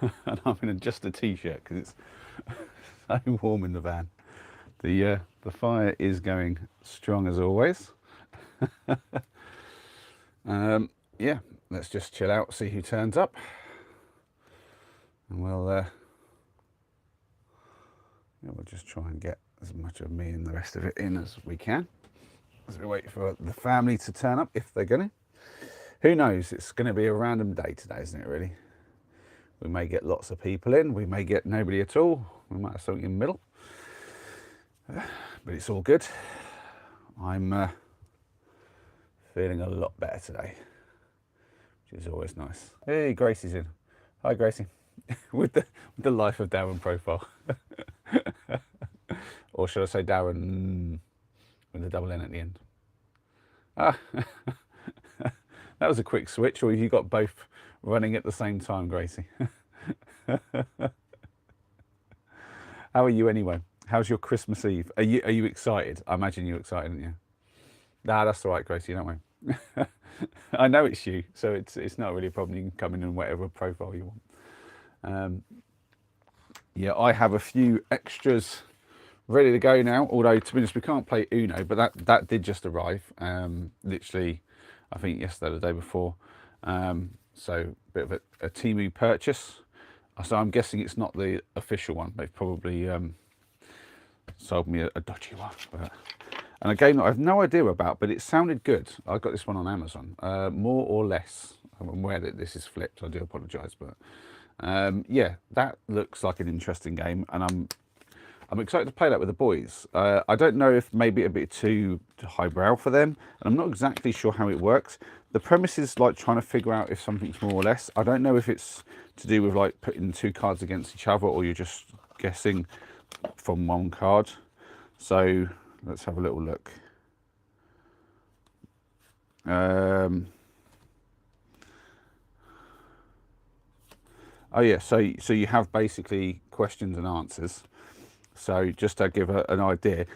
and I'm in just a t-shirt because it's so warm in the van. The fire is going strong as always. Yeah, let's just chill out, see who turns up, and we'll just try and get as much of me and the rest of it in as we can as we wait for the family to turn up, if they're gonna. Who knows? It's going to be a random day today, isn't it, really? We may get lots of people in, we may get nobody at all, we might have something in the middle, but it's all good. I'm feeling a lot better today, which is always nice. Hey, Gracie's in. Hi, Gracie. with the Life of Darren profile. Or should I say Darren with a double N at the end? Ah, that was a quick switch, or have you got both running at the same time, Gracie? How are you anyway? How's your Christmas Eve? Are you excited? I imagine you're excited, aren't you? Nah, that's all right, Gracie, don't worry. I know it's you, so it's not really a problem. You can come in whatever profile you want. Yeah, I have a few extras ready to go now. Although, to be honest, we can't play Uno, but that did just arrive. Literally, I think yesterday, the day before. So a bit of a Temu purchase. So I'm guessing it's not the official one. They've probably sold me a dodgy one. And a game that I have no idea about, but it sounded good. I got this one on Amazon. More or Less. I'm aware that this is flipped. I do apologise, but yeah, that looks like an interesting game, and I'm excited to play that with the boys. I don't know if maybe a bit too highbrow for them, and I'm not exactly sure how it works. The premise is like trying to figure out if something's more or less. I don't know if it's to do with like putting two cards against each other, or you're just guessing from one card. So let's have a little look. Oh yeah, so you have basically questions and answers. So just to give an idea,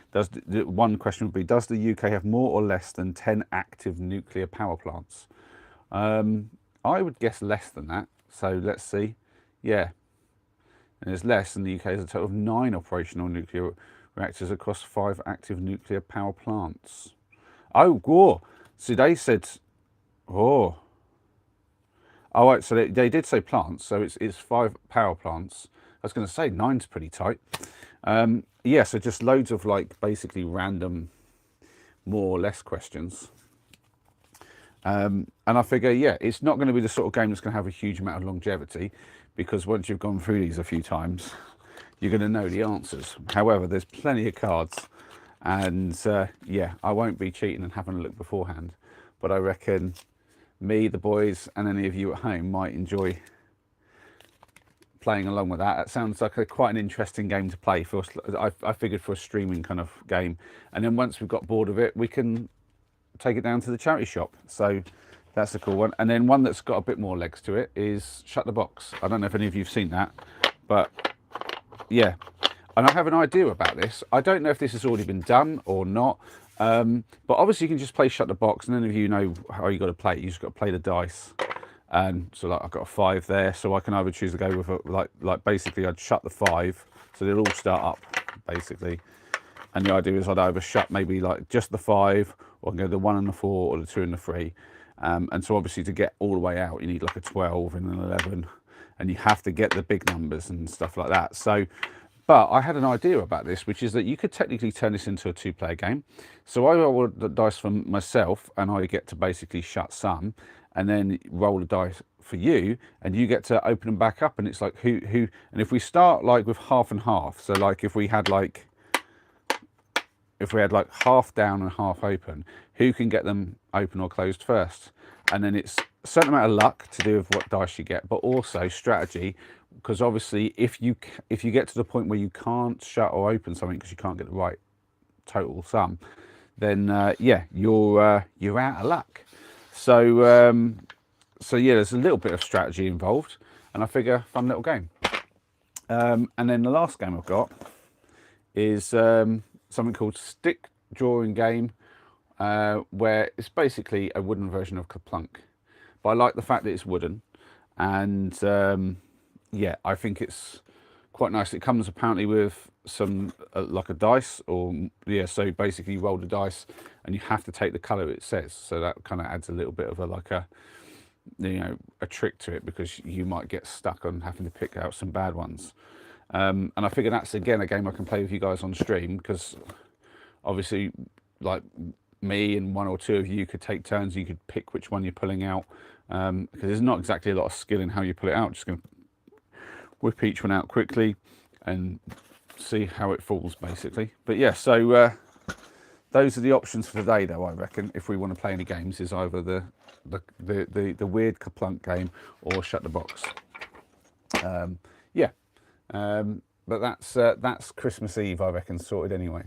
one question would be, does the UK have more or less than 10 active nuclear power plants? I would guess less than that. So let's see. Yeah, and it's less, and the UK has a total of 9 operational nuclear reactors across 5 active nuclear power plants. Oh, whoa. So they said, oh. Oh, right, so they did say plants, so it's 5 power plants. I was going to say 9's pretty tight. Yeah, so just loads of like basically random, more or less questions. And I figure, yeah, it's not going to be the sort of game that's going to have a huge amount of longevity, because once you've gone through these a few times, you're going to know the answers. However, there's plenty of cards, and yeah, I won't be cheating and having a look beforehand, but I reckon me, the boys, and any of you at home might enjoy playing along with that. It sounds like quite an interesting game to play for. I figured for a streaming kind of game, and then once we've got bored of it, we can take it down to the charity shop. So that's a cool one. And then one that's got a bit more legs to it is Shut the Box. I don't know if any of you've seen that, but yeah, and I have an idea about this. I don't know if this has already been done or not, but obviously you can just play Shut the Box, and none of you know how you got to play it. You just got to play the dice. And so like I've got a 5 there, so I can either choose to go with like basically I'd shut the 5, so they'll all start up basically. And the idea is I'd either shut maybe like just the 5, or I can go the 1 and the 4, or the 2 and the 3. And so obviously to get all the way out, you need like a 12 and an 11, and you have to get the big numbers and stuff like that. So, but I had an idea about this, which is that you could technically turn this into a 2-player game. So I roll the dice for myself, and I get to basically shut some, and then roll the dice for you, and you get to open them back up, and it's like who, and if we start like with half and half, so like if we had like half down and half open, who can get them open or closed first? And then it's a certain amount of luck to do with what dice you get, but also strategy, because obviously if you get to the point where you can't shut or open something because you can't get the right total sum, then yeah, you're out of luck. So so yeah, there's a little bit of strategy involved, and I figure fun little game. And then the last game I've got is something called Stick Drawing Game, where it's basically a wooden version of Kaplunk. But I like the fact that it's wooden, and yeah, I think it's quite nice. It comes apparently with some like a dice, or yeah, so basically you roll the dice and you have to take the color it says, so that kind of adds a little bit of a like a, you know, a trick to it, because you might get stuck on having to pick out some bad ones. And I figure that's again a game I can play with you guys on stream, because obviously, like, me and one or two of you could take turns. You could pick which one you're pulling out, because there's not exactly a lot of skill in how you pull it out. Just going to whip each one out quickly and see how it falls, basically. But yeah, so those are the options for today, though. I reckon if we want to play any games, is either the weird Kaplunk game or Shut the Box. Yeah, but that's Christmas Eve, I reckon, sorted anyway.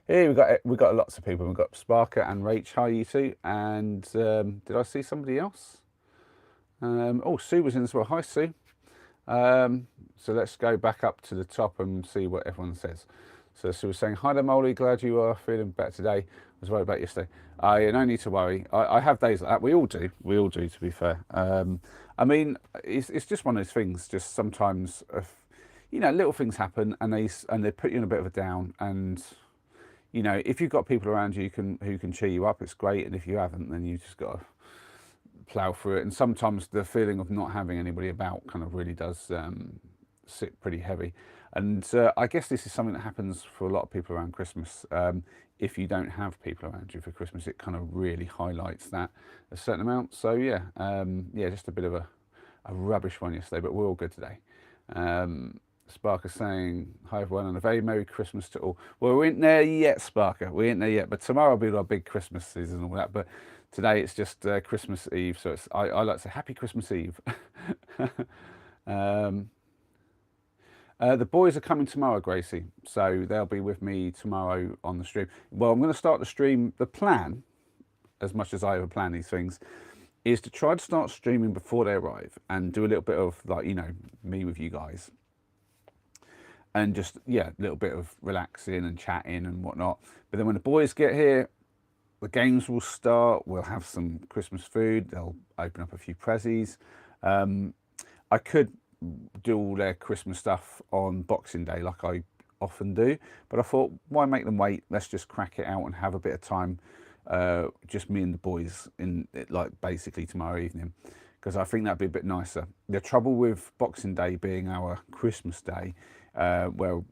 Here we got lots of people. We've got Sparker and Rach. Hi, you two. And did I see somebody else? Oh, Sue was in as well. Hi, Sue. So let's go back up to the top and see what everyone says. So Sue was saying, hi there, Molly. Glad you are feeling better today. I was worried about yesterday. No need to worry. I have days like that. We all do. We all do, to be fair. I mean, it's just one of those things. Just sometimes, you know, little things happen, and they put you in a bit of a down. And you know, if you've got people around you who can cheer you up, it's great. And if you haven't, then you just got to plough through it. And sometimes the feeling of not having anybody about kind of really does sit pretty heavy. And I guess this is something that happens for a lot of people around Christmas. If you don't have people around you for Christmas, it kind of really highlights that a certain amount. So yeah, yeah, just a bit of a rubbish one yesterday, but we're all good today. Sparker saying, hi everyone, and a very Merry Christmas to all. Well, we ain't there yet, Sparker. We ain't there yet, but tomorrow will be our big Christmas season and all that. But today it's just Christmas Eve, so it's, I like to say Happy Christmas Eve. The boys are coming tomorrow, Gracie, so they'll be with me tomorrow on the stream. Well, I'm going to start the stream. The plan, as much as I ever plan these things, is to try to start streaming before they arrive and do a little bit of, like, you know, me with you guys. And just, yeah, a little bit of relaxing and chatting and whatnot. But then when the boys get here, the games will start. We'll have some Christmas food. They'll open up a few prezzies. I could do all their Christmas stuff on Boxing Day like I often do, but I thought, why make them wait? Let's just crack it out and have a bit of time, just me and the boys, in like basically tomorrow evening, because I think that'd be a bit nicer. The trouble with Boxing Day being our Christmas day, where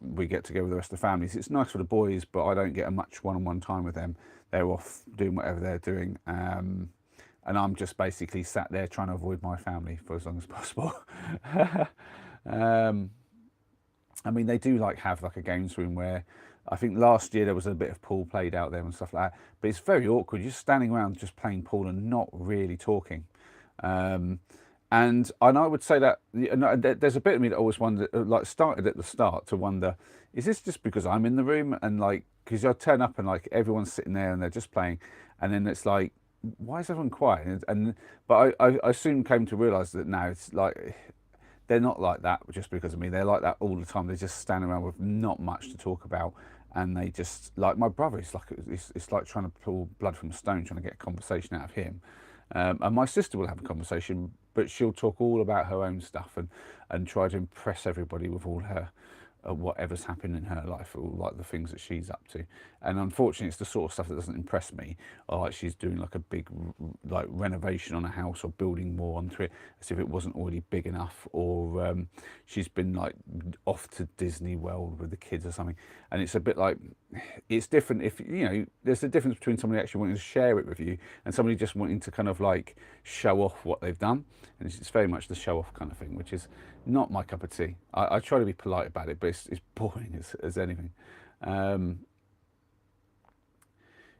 we get together with the rest of the families, it's nice for the boys, but I don't get a much one-on-one time with them. They're off doing whatever they're doing, and I'm just basically sat there trying to avoid my family for as long as possible. I mean, they do like have like a games room where, I think last year there was a bit of pool played out there and stuff like that, but it's very awkward. You're just standing around just playing pool and not really talking. And I would say that there's a bit of me that always wondered, like started at the start to wonder, is this just because I'm in the room? And like, because I turn up and like everyone's sitting there and they're just playing, and then it's like, why is everyone quiet? But I soon came to realise that now it's like, they're not like that just because of me. They're like that all the time. They just stand around with not much to talk about, and they just, like my brother, it's like trying to pull blood from a stone, trying to get a conversation out of him. And my sister will have a conversation, but she'll talk all about her own stuff and try to impress everybody with all her whatever's happened in her life, or like the things that she's up to. And unfortunately, it's the sort of stuff that doesn't impress me. Or like she's doing like a big like renovation on a house, or building more onto it as if it wasn't already big enough, or she's been like off to Disney World with the kids or something. And it's a bit like, it's different if, you know, there's a difference between somebody actually wanting to share it with you and somebody just wanting to kind of like show off what they've done. And it's very much the show off kind of thing, which is not my cup of tea. I try to be polite about it, but it's boring as anything.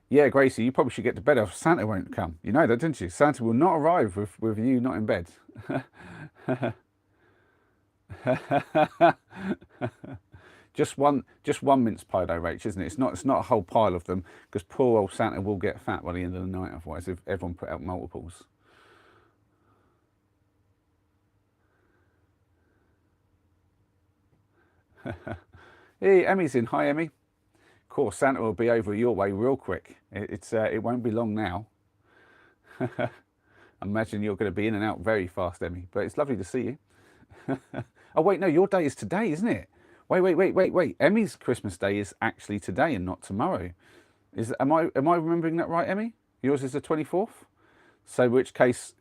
Yeah, Gracie, you probably should get to bed, or Santa won't come. You know that, didn't you? Santa will not arrive with you not in bed. Just one mince pie though, Rach, isn't it? It's not a whole pile of them, because poor old Santa will get fat by the end of the night otherwise, if everyone put out multiples. Hey, Emmy's in. Hi, Emmy. Of course, Santa will be over your way real quick. It won't be long now. I imagine you're going to be in and out very fast, Emmy, but it's lovely to see you. Oh wait, no, your day is today, isn't it? Wait. Emmy's Christmas day is actually today and not tomorrow. Am I remembering that right, Emmy? Yours is the 24th. So, in which case,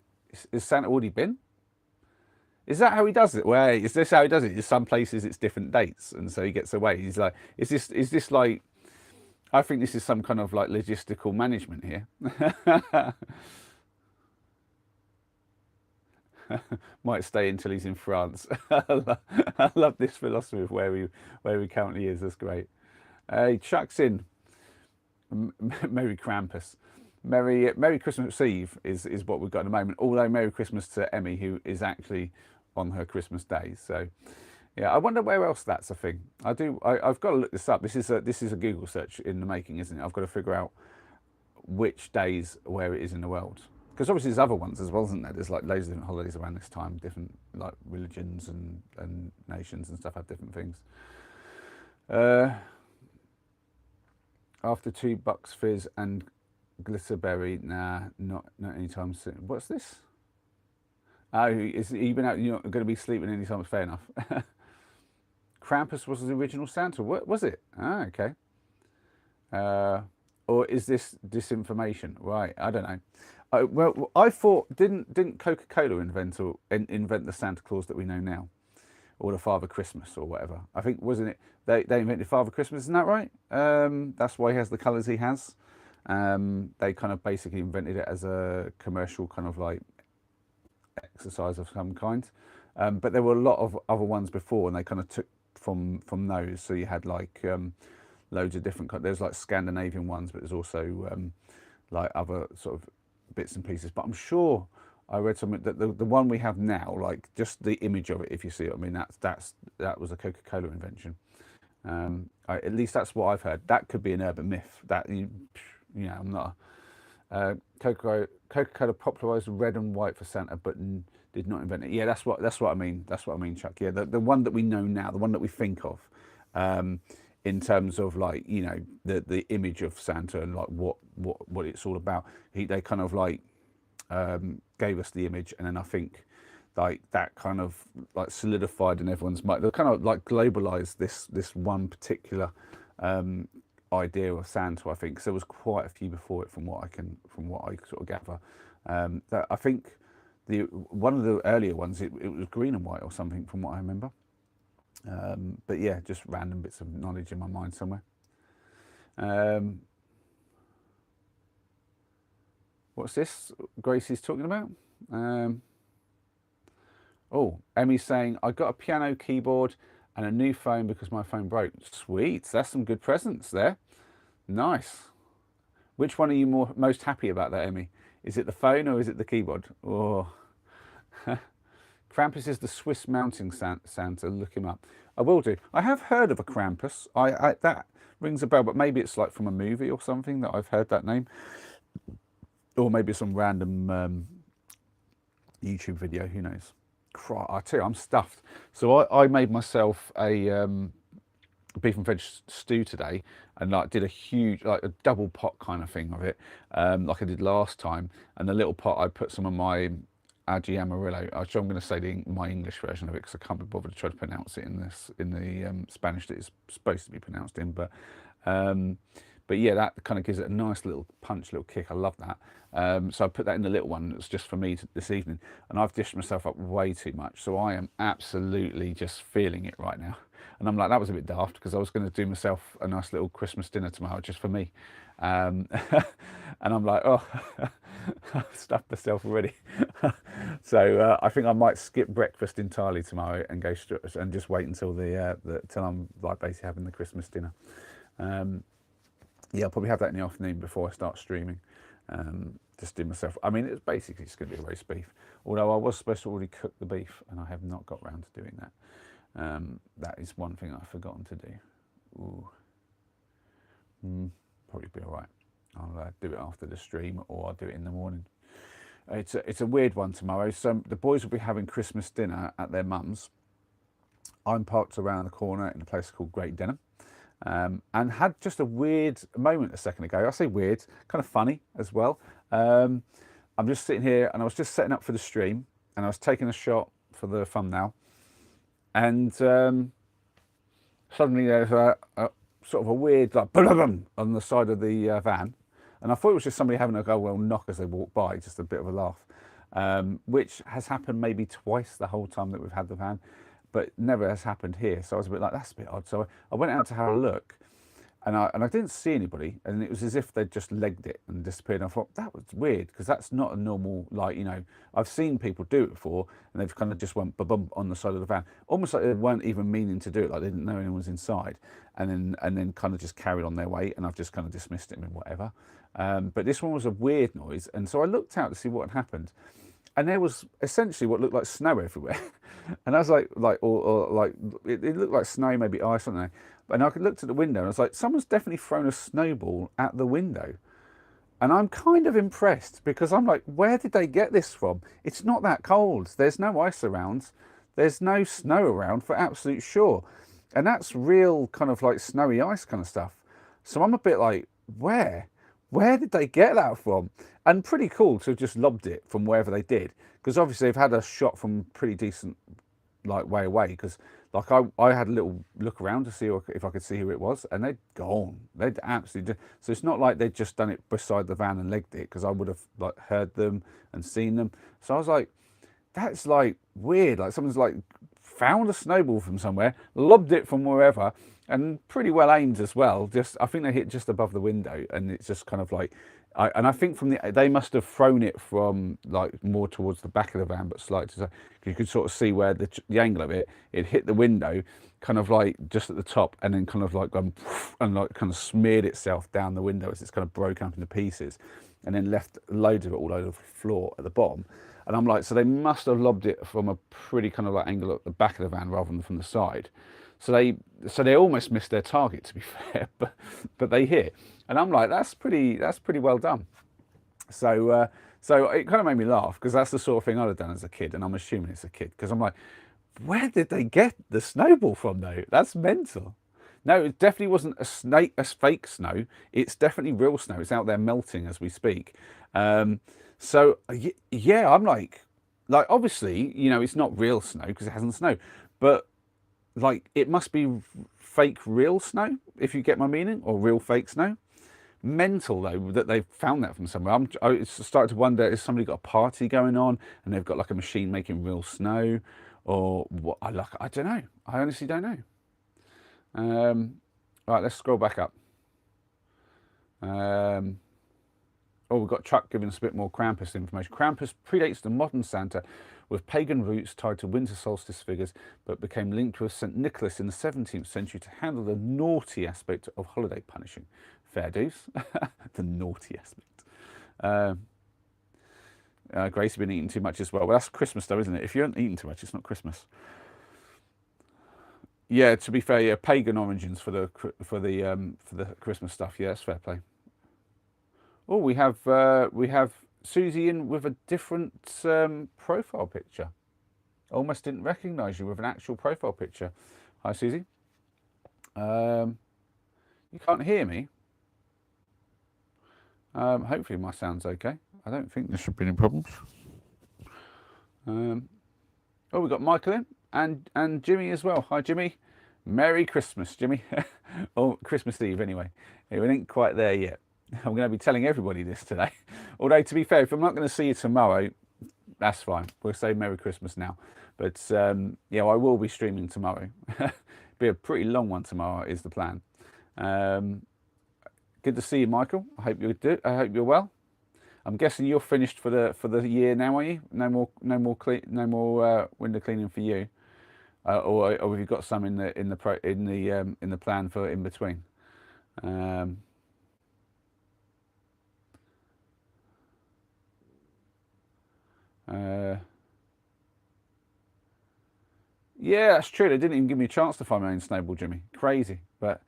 is Santa already been? Is that how he does it? Wait, is this how he does it? In some places it's different dates, and so he gets away. He's like, is this like? I think this is some kind of like logistical management here. Might stay until he's in France. I love this philosophy of where he currently is. That's great. Hey, Chuck's in. Merry Krampus. Merry Christmas Eve is what we've got at the moment. Although Merry Christmas to Emmy, who is actually on her Christmas day. So yeah, I wonder where else that's a thing. I've got to look this up. This is a Google search in the making, isn't it? I've got to figure out which days where it is in the world. Because obviously there's other ones as well, isn't there? There's like loads of different holidays around this time. Different like religions and nations and stuff have different things. After $2 fizz and glitterberry, nah, not anytime soon. What's this? Oh, you've been out. You're not going to be sleeping anytime. Fair enough. Krampus was the original Santa. What was it? Ah, okay. Or is this disinformation? Right, I don't know. Well, I thought didn't Coca-Cola invent the Santa Claus that we know now, or the Father Christmas or whatever? I think wasn't it they invented Father Christmas? Isn't that right? That's why he has the colours he has. They kind of basically invented it as a commercial kind of like exercise of some kind. But there were a lot of other ones before, and they kind of took from those. So you had like loads of different. There's like Scandinavian ones, but there's also like other sort of bits and pieces. But I'm sure I read something that the one we have now, like just the image of it, if you see it, I mean that was a Coca-Cola invention. At least that's what I've heard. That could be an urban myth. That I'm not. Coca-Cola popularized red and white for Santa, but did not invent it. Yeah, that's what I mean. That's what I mean, Chuck. Yeah, the one that we know now, the one that we think of, in terms of like the image of Santa and like what it's all about. They kind of like gave us the image, and then I think like that kind of like solidified in everyone's mind. They kind of like globalized this one particular idea of Santa. I think so there was quite a few before it, from what I sort of gather. That I think one of the earlier ones it was green and white or something, from what I remember. But yeah, just random bits of knowledge in my mind somewhere. What's this Gracie's talking about? Oh, Emmy's saying, I got a piano keyboard and a new phone because my phone broke. Sweet, that's some good presents there. Nice. Which one are you most happy about that, Emmy? Is it the phone or is it the keyboard? Oh, Krampus is the Swiss mounting Santa. Look him up. I will do. I have heard of a Krampus. That rings a bell, but maybe it's like from a movie or something that I've heard that name, or maybe some random YouTube video. Who knows? I tell you, I'm stuffed. So I made myself a beef and veg stew today, and like did a huge, like a double pot kind of thing of it, like I did last time. And the little pot, I put some of my Aji Amarillo. I'm going to say my English version of it because I can't be bothered to try to pronounce it in the Spanish that it's supposed to be pronounced in. But yeah, that kind of gives it a nice little punch, little kick. I love that. So I put that in the little one. It's just for me this evening, and I've dished myself up way too much. So I am absolutely just feeling it right now. And I'm like, that was a bit daft because I was going to do myself a nice little Christmas dinner tomorrow just for me. And I'm like, oh, I've stuffed myself already. So I think I might skip breakfast entirely tomorrow and go straight and just wait until till I'm like basically having the Christmas dinner. Yeah, I'll probably have that in the afternoon before I start streaming. Just do myself. I mean, it's basically just going to be a roast beef. Although I was supposed to already cook the beef, and I have not got round to doing that. That is one thing I've forgotten to do. Ooh. Probably be all right. I'll do it after the stream, or I'll do it in the morning. It's a weird one tomorrow. So the boys will be having Christmas dinner at their mum's. I'm parked around the corner in a place called Great Denham. And had just a weird moment a second ago. I say weird, kind of funny as well. I'm just sitting here, and I was just setting up for the stream, and I was taking a shot for the thumbnail, and suddenly there's a sort of a weird like boom on the side of the van, and I thought it was just somebody having a go well knock as they walk by, just a bit of a laugh, which has happened maybe twice the whole time that we've had the van, but never has happened here. So I was a bit like, that's a bit odd. So I went out to have a look, and I didn't see anybody, and it was as if they'd just legged it and disappeared. And I thought that was weird because that's not a normal, like, you know, I've seen people do it before, and they've kind of just went bump on the side of the van, almost like they weren't even meaning to do it, like they didn't know anyone was inside, and then kind of just carried on their way, and I've just kind of dismissed it and whatever. But this one was a weird noise, and so I looked out to see what had happened, and there was essentially what looked like snow everywhere. And I was like, or like it looked like snow, maybe ice, I don't know. And I looked at the window and I was like, someone's definitely thrown a snowball at the window. And I'm kind of impressed because I'm like, where did they get this from? It's not that cold. There's no ice around. There's no snow around for absolute sure. And that's real kind of like snowy ice kind of stuff. So I'm a bit like, where? Where did they get that from? And pretty cool to have just lobbed it from wherever they did. Because obviously they've had a shot from pretty decent like way away, because like I had a little look around to see if I could see who it was, and they'd gone. They'd absolutely so it's not like they'd just done it beside the van and legged it, because I would have like heard them and seen them. So I was like, that's like weird, like someone's like found a snowball from somewhere, lobbed it from wherever, and pretty well aimed as well. Just I think they hit just above the window, and it's just kind of like I think from they must have thrown it from like more towards the back of the van, but slightly to, you could sort of see where the angle of it hit the window, kind of like just at the top, and then kind of like gone and like kind of smeared itself down the window as it's kind of broken up into pieces, and then left loads of it all over the floor at the bottom. And I'm like, so they must have lobbed it from a pretty kind of like angle at the back of the van rather than from the side. So they almost missed their target, to be fair, but they hit. And I'm like, that's pretty well done. So so it kind of made me laugh, because that's the sort of thing I'd have done as a kid, and I'm assuming it's a kid, because I'm like, where did they get the snowball from though? That's mental. No, it definitely wasn't a fake snow. It's definitely real snow. It's out there melting as we speak. So yeah, I'm like obviously, you know, it's not real snow because it hasn't snowed, but like it must be fake real snow, if you get my meaning, or real fake snow. Mental though that they've found that from somewhere. I started to wonder, is somebody got a party going on and they've got like a machine making real snow, or what? I don't know. I honestly don't know. Right, let's scroll back up. Oh, we've got Chuck giving us a bit more Krampus information. Krampus predates the modern Santa, with pagan roots tied to winter solstice figures, but became linked with St. Nicholas in the 17th century to handle the naughty aspect of holiday punishing. Fair dues. The naughty aspect. Grace has been eating too much as well. Well, that's Christmas though, isn't it? If you haven't eaten too much, it's not Christmas. Yeah, to be fair, yeah, pagan origins for the Christmas stuff. Yeah, that's fair play. Oh, we have Susie in with a different profile picture. Almost didn't recognise you with an actual profile picture. Hi, Susie. You can't hear me. Hopefully my sound's okay. I don't think there should be any problems. Oh, we've got Michael in and Jimmy as well. Hi, Jimmy. Merry Christmas, Jimmy. Or Christmas Eve, anyway. It ain't quite there yet. I'm going to be telling everybody this today. Although, to be fair, if I'm not going to see you tomorrow, that's fine. We'll say Merry Christmas now. But, yeah, I will be streaming tomorrow. Be a pretty long one tomorrow is the plan. Good to see you, Michael. I hope you're well. I'm guessing you're finished for the year now, are you? No more window cleaning for you, or have you got some in the plan for in between? Yeah, that's true. They didn't even give me a chance to find my own snowball, Jimmy. Crazy, but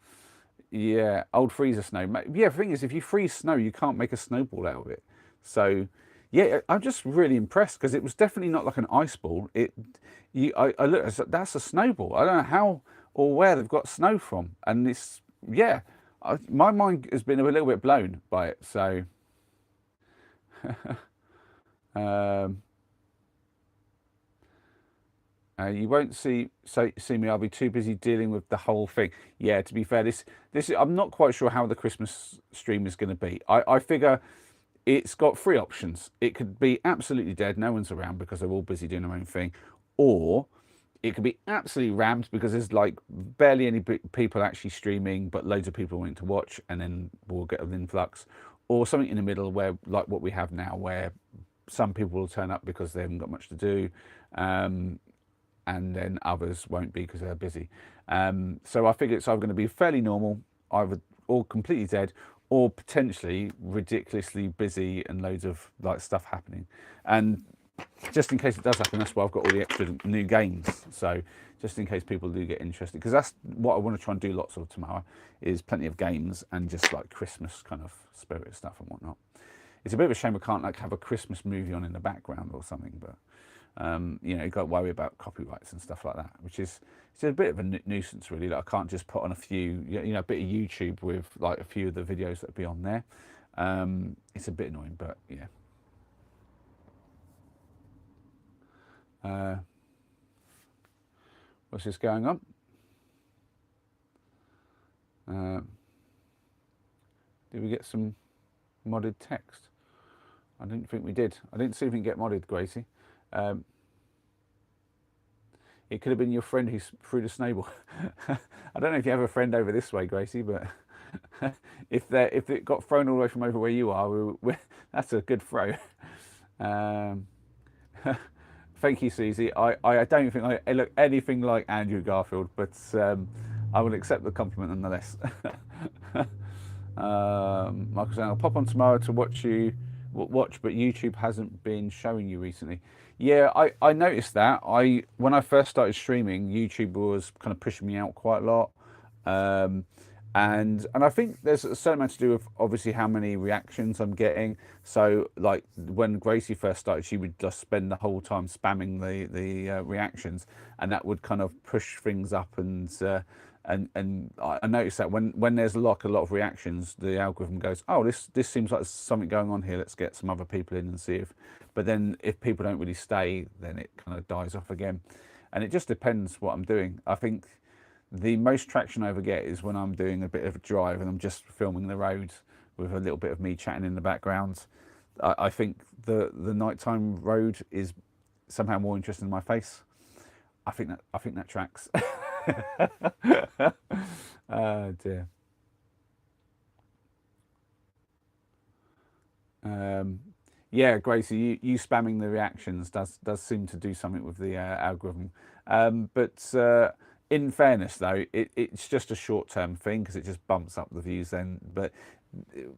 yeah, old freezer snow. Yeah, the thing is, if you freeze snow, you can't make a snowball out of it. So, yeah, I'm just really impressed, because it was definitely not like an ice ball. I look, that's a snowball. I don't know how or where they've got snow from, and it's yeah, my mind has been a little bit blown by it. So, You won't see me. I'll be too busy dealing with the whole thing. Yeah, to be fair, I'm not quite sure how the Christmas stream is going to be. I figure it's got three options. It could be absolutely dead, no one's around because they're all busy doing their own thing, or it could be absolutely rammed because there's like barely any people actually streaming, but loads of people wanting to watch, and then we'll get an influx, or something in the middle where, like what we have now, where some people will turn up because they haven't got much to do, and then others won't be because they're busy. So I figure it's either going to be fairly normal, either all completely dead, or potentially ridiculously busy and loads of like stuff happening. And just in case it does happen, that's why I've got all the extra new games. So just in case people do get interested, because that's what I want to try and do lots of tomorrow, is plenty of games and just like Christmas kind of spirit stuff and whatnot. It's a bit of a shame we can't like have a Christmas movie on in the background or something, but you know, you've got to worry about copyrights and stuff like that, which is, it's a bit of a nuisance really. Like I can't just put on a few, you know, a bit of YouTube with like a few of the videos that would be on there. It's a bit annoying, but yeah. What's this going on? Did we get some modded text? I didn't think we did. I didn't see if we can get modded, Gracie. It could have been your friend who threw the snowball. I don't know if you have a friend over this way, Gracie, but if it got thrown all the way from over where you are, that's a good throw. Thank you, Susie. I don't think I look anything like Andrew Garfield, but I will accept the compliment nonetheless. Michael saying, I'll pop on tomorrow to watch, but YouTube hasn't been showing you recently. Yeah, I noticed that. When I first started streaming, YouTube was kind of pushing me out quite a lot. And I think there's a certain amount to do with obviously how many reactions I'm getting. So like when Gracie first started, she would just spend the whole time spamming the reactions, and that would kind of push things up. And I noticed that when there's like a lot of reactions, the algorithm goes, oh, this seems like there's something going on here. Let's get some other people in and see if. But then if people don't really stay, then it kind of dies off again. And it just depends what I'm doing. I think the most traction I ever get is when I'm doing a bit of a drive and I'm just filming the road with a little bit of me chatting in the background. I think the nighttime road is somehow more interesting than my face. I think that tracks. Oh dear. Yeah, Gracie, you spamming the reactions does seem to do something with the algorithm. But in fairness, though, it's just a short-term thing because it just bumps up the views then. But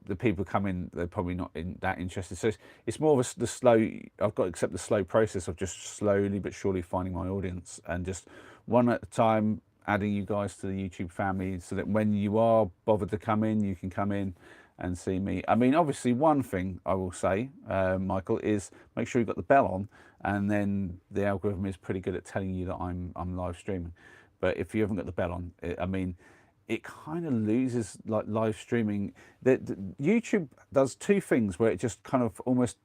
the people come in, they're probably not that interested. So it's more of the slow. I've got to accept the slow process of just slowly but surely finding my audience, and just one at a time adding you guys to the YouTube family, so that when you are bothered to come in, you can come in and see me. I mean, obviously, one thing I will say, Michael, is make sure you've got the bell on, and then the algorithm is pretty good at telling you that I'm live streaming. But if you haven't got the bell on, I mean, it kind of loses like live streaming. The YouTube does two things where it just kind of almost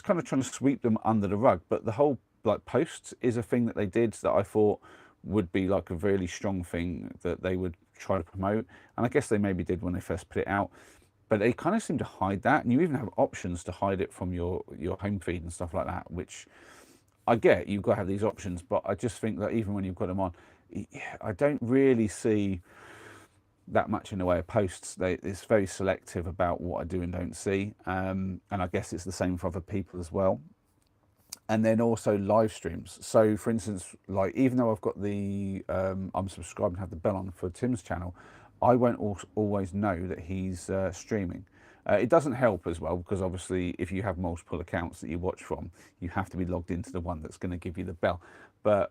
kind of trying to sweep them under the rug. But the whole like posts is a thing that they did that I thought would be like a really strong thing that they would try to promote, and I guess they maybe did when they first put it out, but they kind of seem to hide that, and you even have options to hide it from your home feed and stuff like that, which I get, you've got to have these options, but I just think that even when you've got them on, I don't really see that much in the way of posts. It's very selective about what I do and don't see, and I guess it's the same for other people as well. And then also live streams. So for instance, like even though I've got the I'm subscribed and have the bell on for Tim's channel, I won't always know that he's streaming. It doesn't help as well, because obviously if you have multiple accounts that you watch from, you have to be logged into the one that's going to give you the bell. But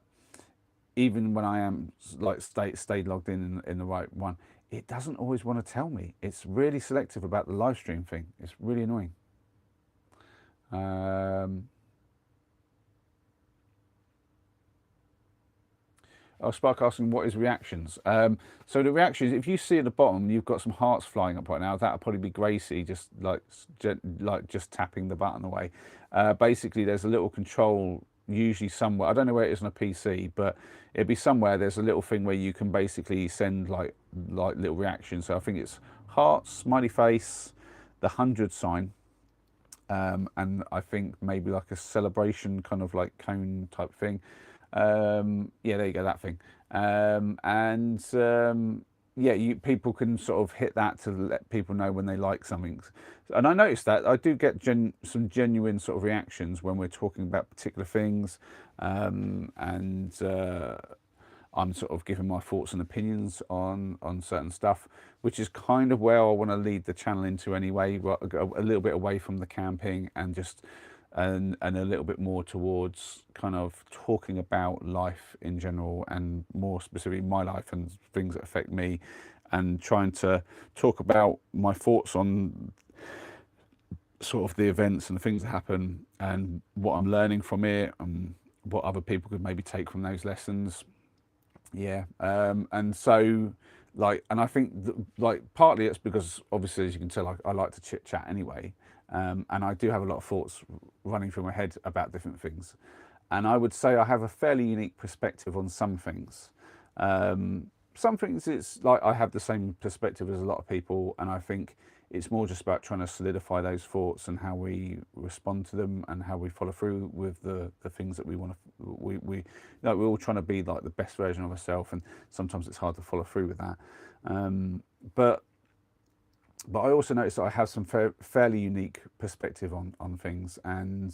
even when I am like stayed logged in the right one, it doesn't always want to tell me. It's really selective about the live stream thing. It's really annoying. Spark asking what is reactions. So the reactions, if you see at the bottom, you've got some hearts flying up right now. That'll probably be Gracie just tapping the button away. Basically, there's a little control usually somewhere. I don't know where it is on a PC, but it'd be somewhere. There's a little thing where you can basically send like little reactions. So I think it's heart, smiley face, the 100 sign, and I think maybe like a celebration kind of like cone type thing. Yeah, there you go, that thing. And yeah, people can sort of hit that to let people know when they like something. And I noticed that I do get some genuine sort of reactions when we're talking about particular things, and I'm sort of giving my thoughts and opinions on certain stuff, which is kind of where I want to lead the channel into anyway. A little bit away from the camping and just and a little bit more towards kind of talking about life in general, and more specifically my life and things that affect me, and trying to talk about my thoughts on sort of the events and the things that happen and what I'm learning from it and what other people could maybe take from those lessons. Yeah, and so like, and I think like partly it's because obviously, as you can tell, I like to chit chat anyway, and I do have a lot of thoughts running through my head about different things, and I would say I have a fairly unique perspective on some things. Some things it's like I have the same perspective as a lot of people, and I think it's more just about trying to solidify those thoughts and how we respond to them and how we follow through with the things that we want to. Like we're all trying to be like the best version of ourselves, and sometimes it's hard to follow through with that. But I also noticed that I have some fairly unique perspective on things, and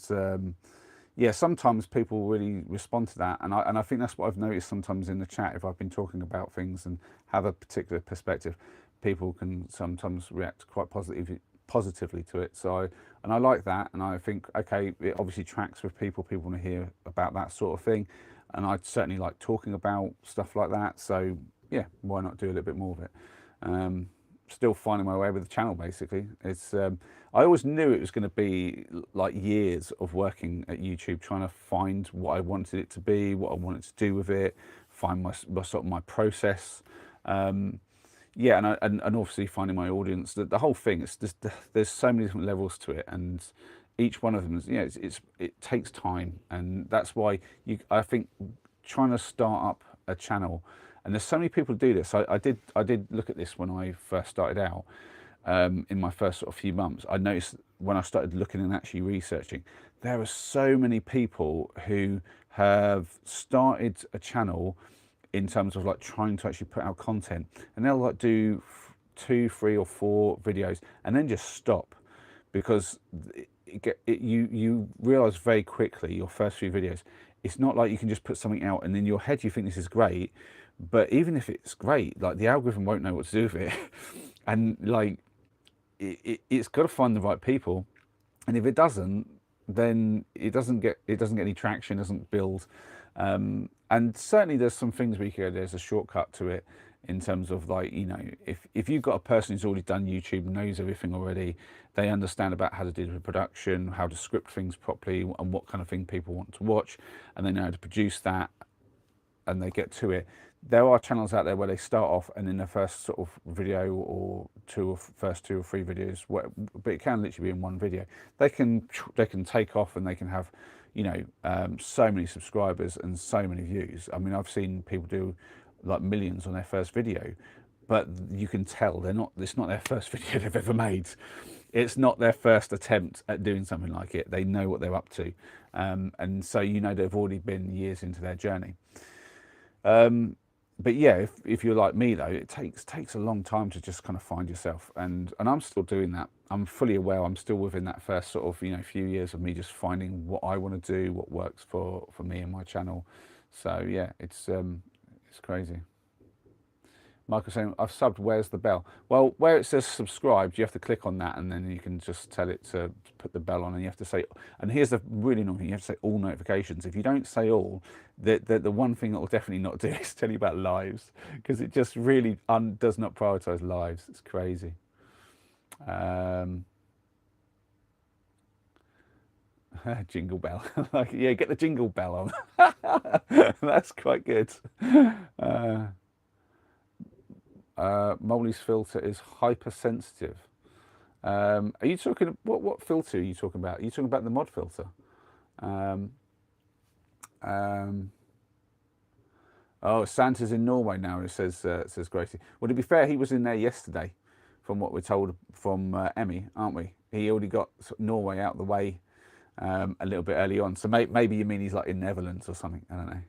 yeah, sometimes people really respond to that, and I think that's what I've noticed sometimes in the chat. If I've been talking about things and have a particular perspective, people can sometimes react quite positively to it. So, and I like that, and I think okay, it obviously tracks with people. People want to hear about that sort of thing, and I certainly like talking about stuff like that. So yeah, why not do a little bit more of it? Still finding my way with the channel basically. It's I always knew it was going to be like years of working at YouTube, trying to find what I wanted it to be, what I wanted to do with it, find my sort of my process. Yeah, and obviously finding my audience. The whole thing, it's just there's so many different levels to it, and each one of them is, you know, it takes time, and that's why I think trying to start up a channel, and there's so many people who do this. I did look at this when I first started out. In my first sort of few months, I noticed when I started looking and actually researching, there are so many people who have started a channel in terms of like trying to actually put out content, and they'll like do 2, 3 or 4 videos and then just stop, because you realize very quickly your first few videos, it's not like you can just put something out and in your head you think this is great, but even if it's great, like the algorithm won't know what to do with it. And like it's got to find the right people, and if it doesn't, then it doesn't get any traction, doesn't build. And certainly there's some things we could, there's a shortcut to it in terms of like, you know, if you've got a person who's already done YouTube, knows everything already, they understand about how to do the production, how to script things properly, and what kind of thing people want to watch, and they know how to produce that, and they get to it. There are channels out there where they start off and in their first sort of video or first 2 or 3 videos, but it can literally be in one video, they can take off, and they can have, you know, so many subscribers and so many views. I mean, I've seen people do like millions on their first video, but you can tell it's not their first video they've ever made. It's not their first attempt at doing something like it. They know what they're up to, and so, you know, they've already been years into their journey. But yeah, if you're like me though, it takes a long time to just kind of find yourself, and I'm still doing that. I'm fully aware I'm still within that first sort of, you know, few years of me just finding what I want to do, what works for me and my channel. So yeah, it's crazy. Michael saying, I've subbed, where's the bell? Well, where it says subscribed, you have to click on that, and then you can just tell it to put the bell on, and you have to say, and here's the really annoying thing, you have to say all notifications. If you don't say all, the one thing that will definitely not do is tell you about lives, because it just really does not prioritize lives. It's crazy. Jingle bell. Like, yeah, get the jingle bell on. That's quite good. Molly's filter is hypersensitive. Are you talking, what filter are you talking about? Are you talking about the mod filter? Um, oh, Santa's in Norway now. It says Gracie. Well, to be fair, he was in there yesterday, from what we're told from Emmy, aren't we? He already got Norway out of the way a little bit early on. So maybe you mean he's like in Netherlands or something. I don't know.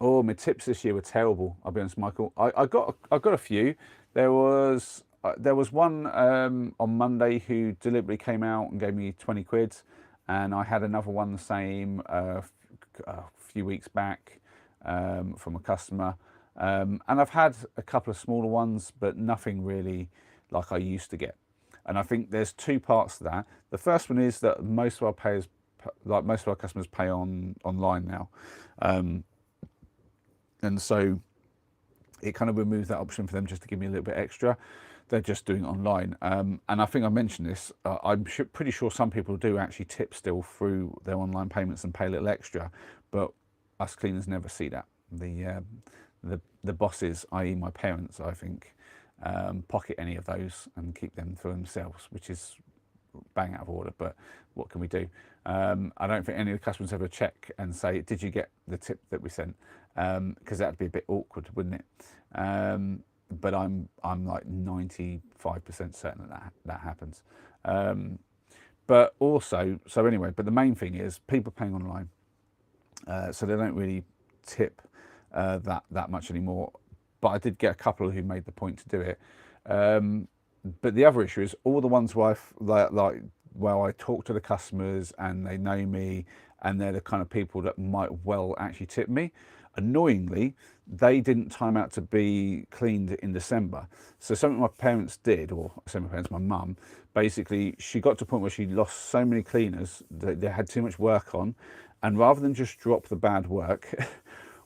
Oh, my tips this year were terrible. I'll be honest, Michael. I got a few. There was one on Monday who deliberately came out and gave me 20 quid, and I had another one the same a few weeks back from a customer. And I've had a couple of smaller ones, but nothing really like I used to get. And I think there's two parts to that. The first one is that most of our payers, like most of our customers, pay online now, and so it kind of removes that option for them just to give me a little bit extra. They're just doing it online, and I think I mentioned this. I'm pretty sure some people do actually tip still through their online payments and pay a little extra, but us cleaners never see that. The bosses, i.e., my parents, I think, pocket any of those and keep them for themselves, which is bang out of order, but what can we do? I don't think any of the customers ever check and say, did you get the tip that we sent? Because that'd be a bit awkward, wouldn't it? But I'm like 95% certain that happens. But also, so anyway, but the main thing is people paying online, so they don't really tip that much anymore. But I did get a couple who made the point to do it. But the other issue is all the ones where where I talk to the customers and they know me and they're the kind of people that might well actually tip me. Annoyingly, they didn't time out to be cleaned in December. So something my parents did, or I say my parents, my mum, basically she got to a point where she lost so many cleaners that they had too much work on, and rather than just drop the bad work,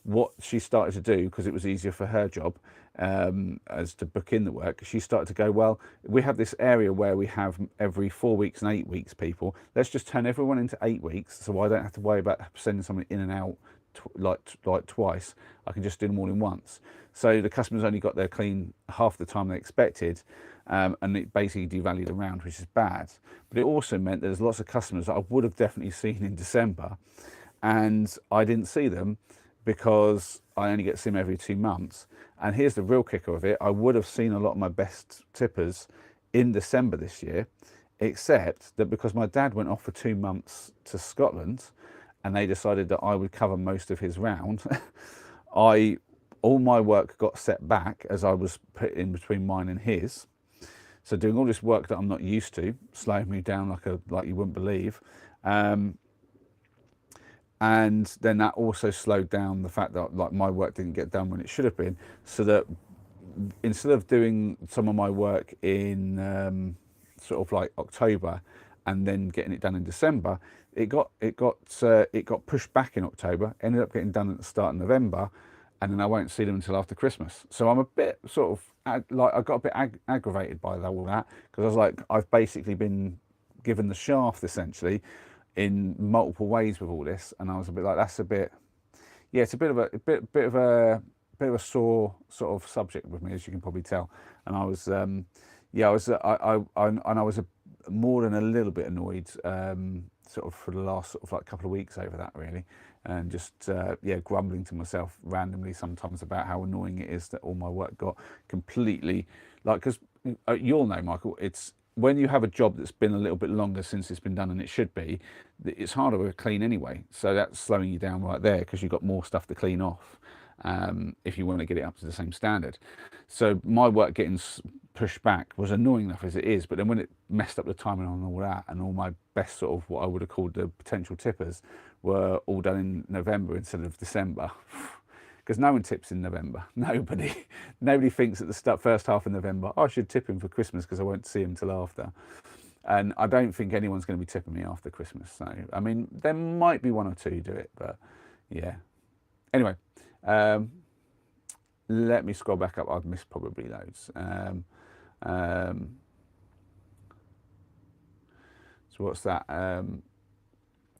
what she started to do, because it was easier for her job as to book in the work, she started to go, well, we have this area where we have every 4 weeks and 8 weeks people. Let's just turn everyone into 8 weeks, so I don't have to worry about sending someone in and out like twice. I can just do them all in once. So the customers only got their clean half the time they expected, and it basically devalued the round, which is bad. But it also meant there's lots of customers that I would have definitely seen in December, and I didn't see them because I only get to see them every 2 months. And here's the real kicker of it: I would have seen a lot of my best tippers in December this year, except that because my dad went off for 2 months to Scotland, and they decided that I would cover most of his round, all my work got set back as I was put in between mine and his. So doing all this work that I'm not used to, slowing me down like you wouldn't believe. And then that also slowed down the fact that like my work didn't get done when it should have been. So that instead of doing some of my work in sort of like October and then getting it done in December, it got pushed back in October, ended up getting done at the start of November, and then I won't see them until after Christmas. So I'm a bit sort of like I got a bit aggravated by all that, because I was like, I've basically been given the shaft essentially in multiple ways with all this, and I was a bit like, that's a bit, yeah, it's a bit of a sore sort of subject with me, as you can probably tell. And I was yeah, I was more than a little bit annoyed sort of for the last sort of like couple of weeks over that, really, and just yeah, grumbling to myself randomly sometimes about how annoying it is that all my work got completely, like, because you'll know, Michael, it's when you have a job that's been a little bit longer since it's been done than it should be, it's harder to clean anyway. So that's slowing you down right there, because you've got more stuff to clean off if you want to get it up to the same standard. So my work getting pushed back was annoying enough as it is, but then when it messed up the timing on all that, and all my best sort of what I would have called the potential tippers were all done in November instead of December, because no one tips in November. Nobody thinks at the first half of November, I should tip him for Christmas because I won't see him till after. And I don't think anyone's going to be tipping me after Christmas. So, I mean, there might be one or two who do it, but yeah. Anyway, let me scroll back up. I've missed probably loads. So what's that?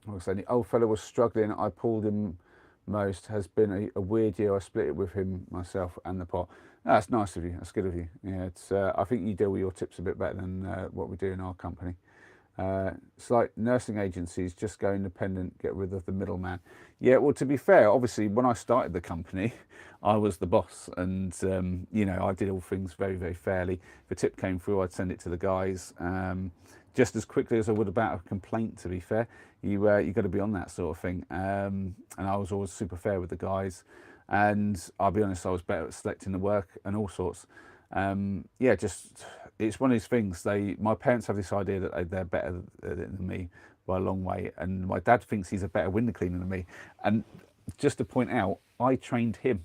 The old fella was struggling. I pulled him most has been a weird year. I split it with him, myself, and the pot. That's nice of you. That's good of you. Yeah, it's. I think you deal with your tips a bit better than what we do in our company. It's like nursing agencies, just go independent, get rid of the middleman. Yeah, well, to be fair, obviously, when I started the company, I was the boss, and you know, I did all things very, very fairly. If a tip came through, I'd send it to the guys just as quickly as I would about a complaint. To be fair, you got to be on that sort of thing, and I was always super fair with the guys. And I'll be honest, I was better at selecting the work and all sorts. Yeah, just it's one of these things. My parents have this idea that they're better than me by a long way, and my dad thinks he's a better window cleaner than me. And just to point out, I trained him.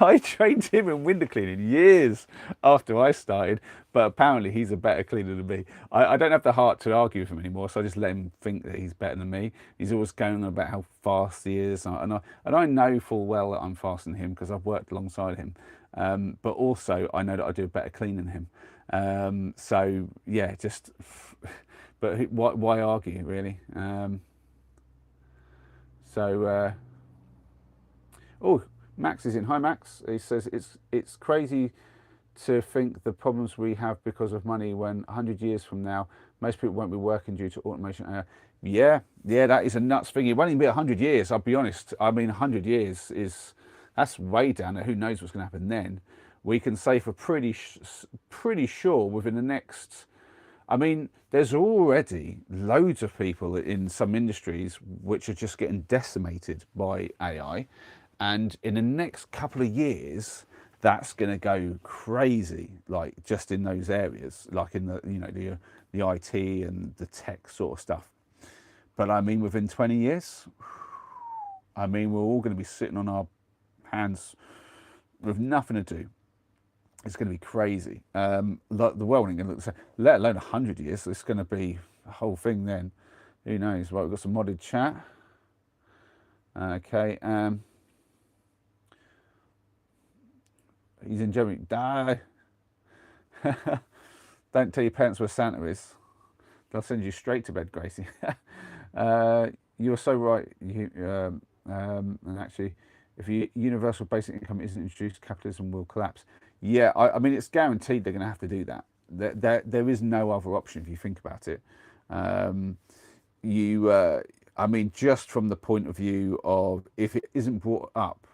I trained him in window cleaning years after I started, but apparently he's a better cleaner than me. I don't have the heart to argue with him anymore, so I just let him think that he's better than me. He's always going on about how fast he is, and I know full well that I'm faster than him because I've worked alongside him. But also I know that I do a better clean than him. So yeah, just but why argue really? Oh, Max is in. Hi, Max. He says it's crazy to think the problems we have because of money when 100 years from now most people won't be working due to automation. Yeah, that is a nuts thing. It won't even be 100 years. I'll be honest. I mean, 100 years that's way down there. Who knows what's going to happen then? We can say for pretty sure within the next. I mean, there's already loads of people in some industries which are just getting decimated by AI. And in the next couple of years, that's going to go crazy, like just in those areas, like in the, you know, the IT and the tech sort of stuff. But I mean, within 20 years, I mean, we're all going to be sitting on our hands with nothing to do. It's going to be crazy. Like the world ain't going to look the same, let alone 100 years. It's going to be a whole thing then. Who knows? Right, we've got some modded chat. Okay. He's in Germany. Die. Don't tell your parents where Santa is. They'll send you straight to bed, Gracie. You're so right. And actually, if universal basic income isn't introduced, capitalism will collapse. Yeah, I mean, it's guaranteed they're going to have to do that. There is no other option if you think about it. I mean, just from the point of view of if it isn't brought up,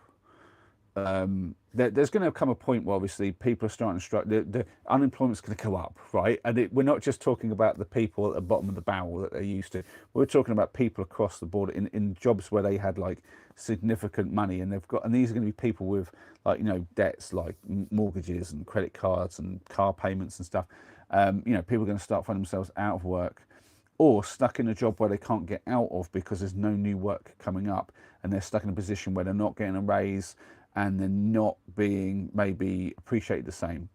there's going to come a point where obviously people are starting to struggle. The unemployment's going to go up, right? And we're not just talking about the people at the bottom of the barrel that they're used to. We're talking about people across the board in jobs where they had like significant money, and these are going to be people with like, you know, debts like mortgages and credit cards and car payments and stuff. You know, people are going to start finding themselves out of work or stuck in a job where they can't get out of because there's no new work coming up, and they're stuck in a position where they're not getting a raise and they're not being maybe appreciated the same.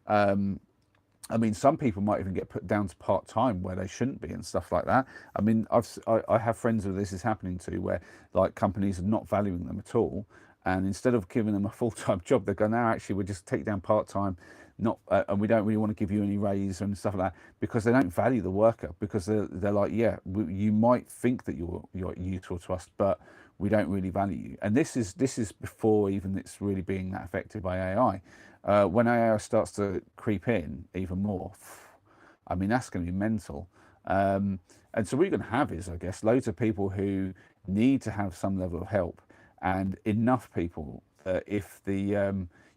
I mean, some people might even get put down to part-time where they shouldn't be and stuff like that. I mean, I have friends who this is happening to, where like companies are not valuing them at all, and instead of giving them a full-time job, they're going, now actually we'll just take you down part-time, not and we don't really want to give you any raise and stuff like that, because they don't value the worker, because they're like, yeah, you might think that you're useful to us, but we don't really value you. And this is before even it's really being that affected by AI. When AI starts to creep in even more, I mean, that's going to be mental. And so what you're going to have is, I guess, loads of people who need to have some level of help, and enough people that if the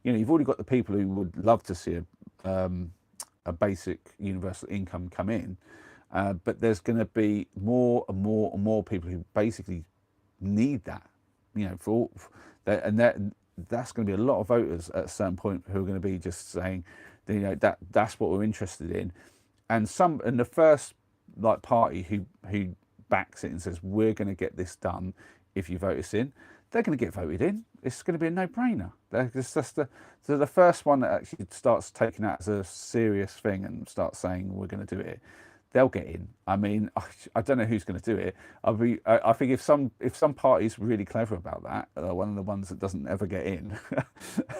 you know, you've already got the people who would love to see a basic universal income come in, but there's going to be more and more and more people who basically need that, you know, for that, and that's going to be a lot of voters at a certain point who are going to be just saying, you know, that's what we're interested in. And the first like party who backs it and says we're going to get this done if you vote us in, they're going to get voted in. It's going to be a no-brainer. So the first one that actually starts taking that as a serious thing and starts saying we're going to do it, they'll get in. I mean, I don't know who's going to do it. I think if some party's really clever about that, one of the ones that doesn't ever get in,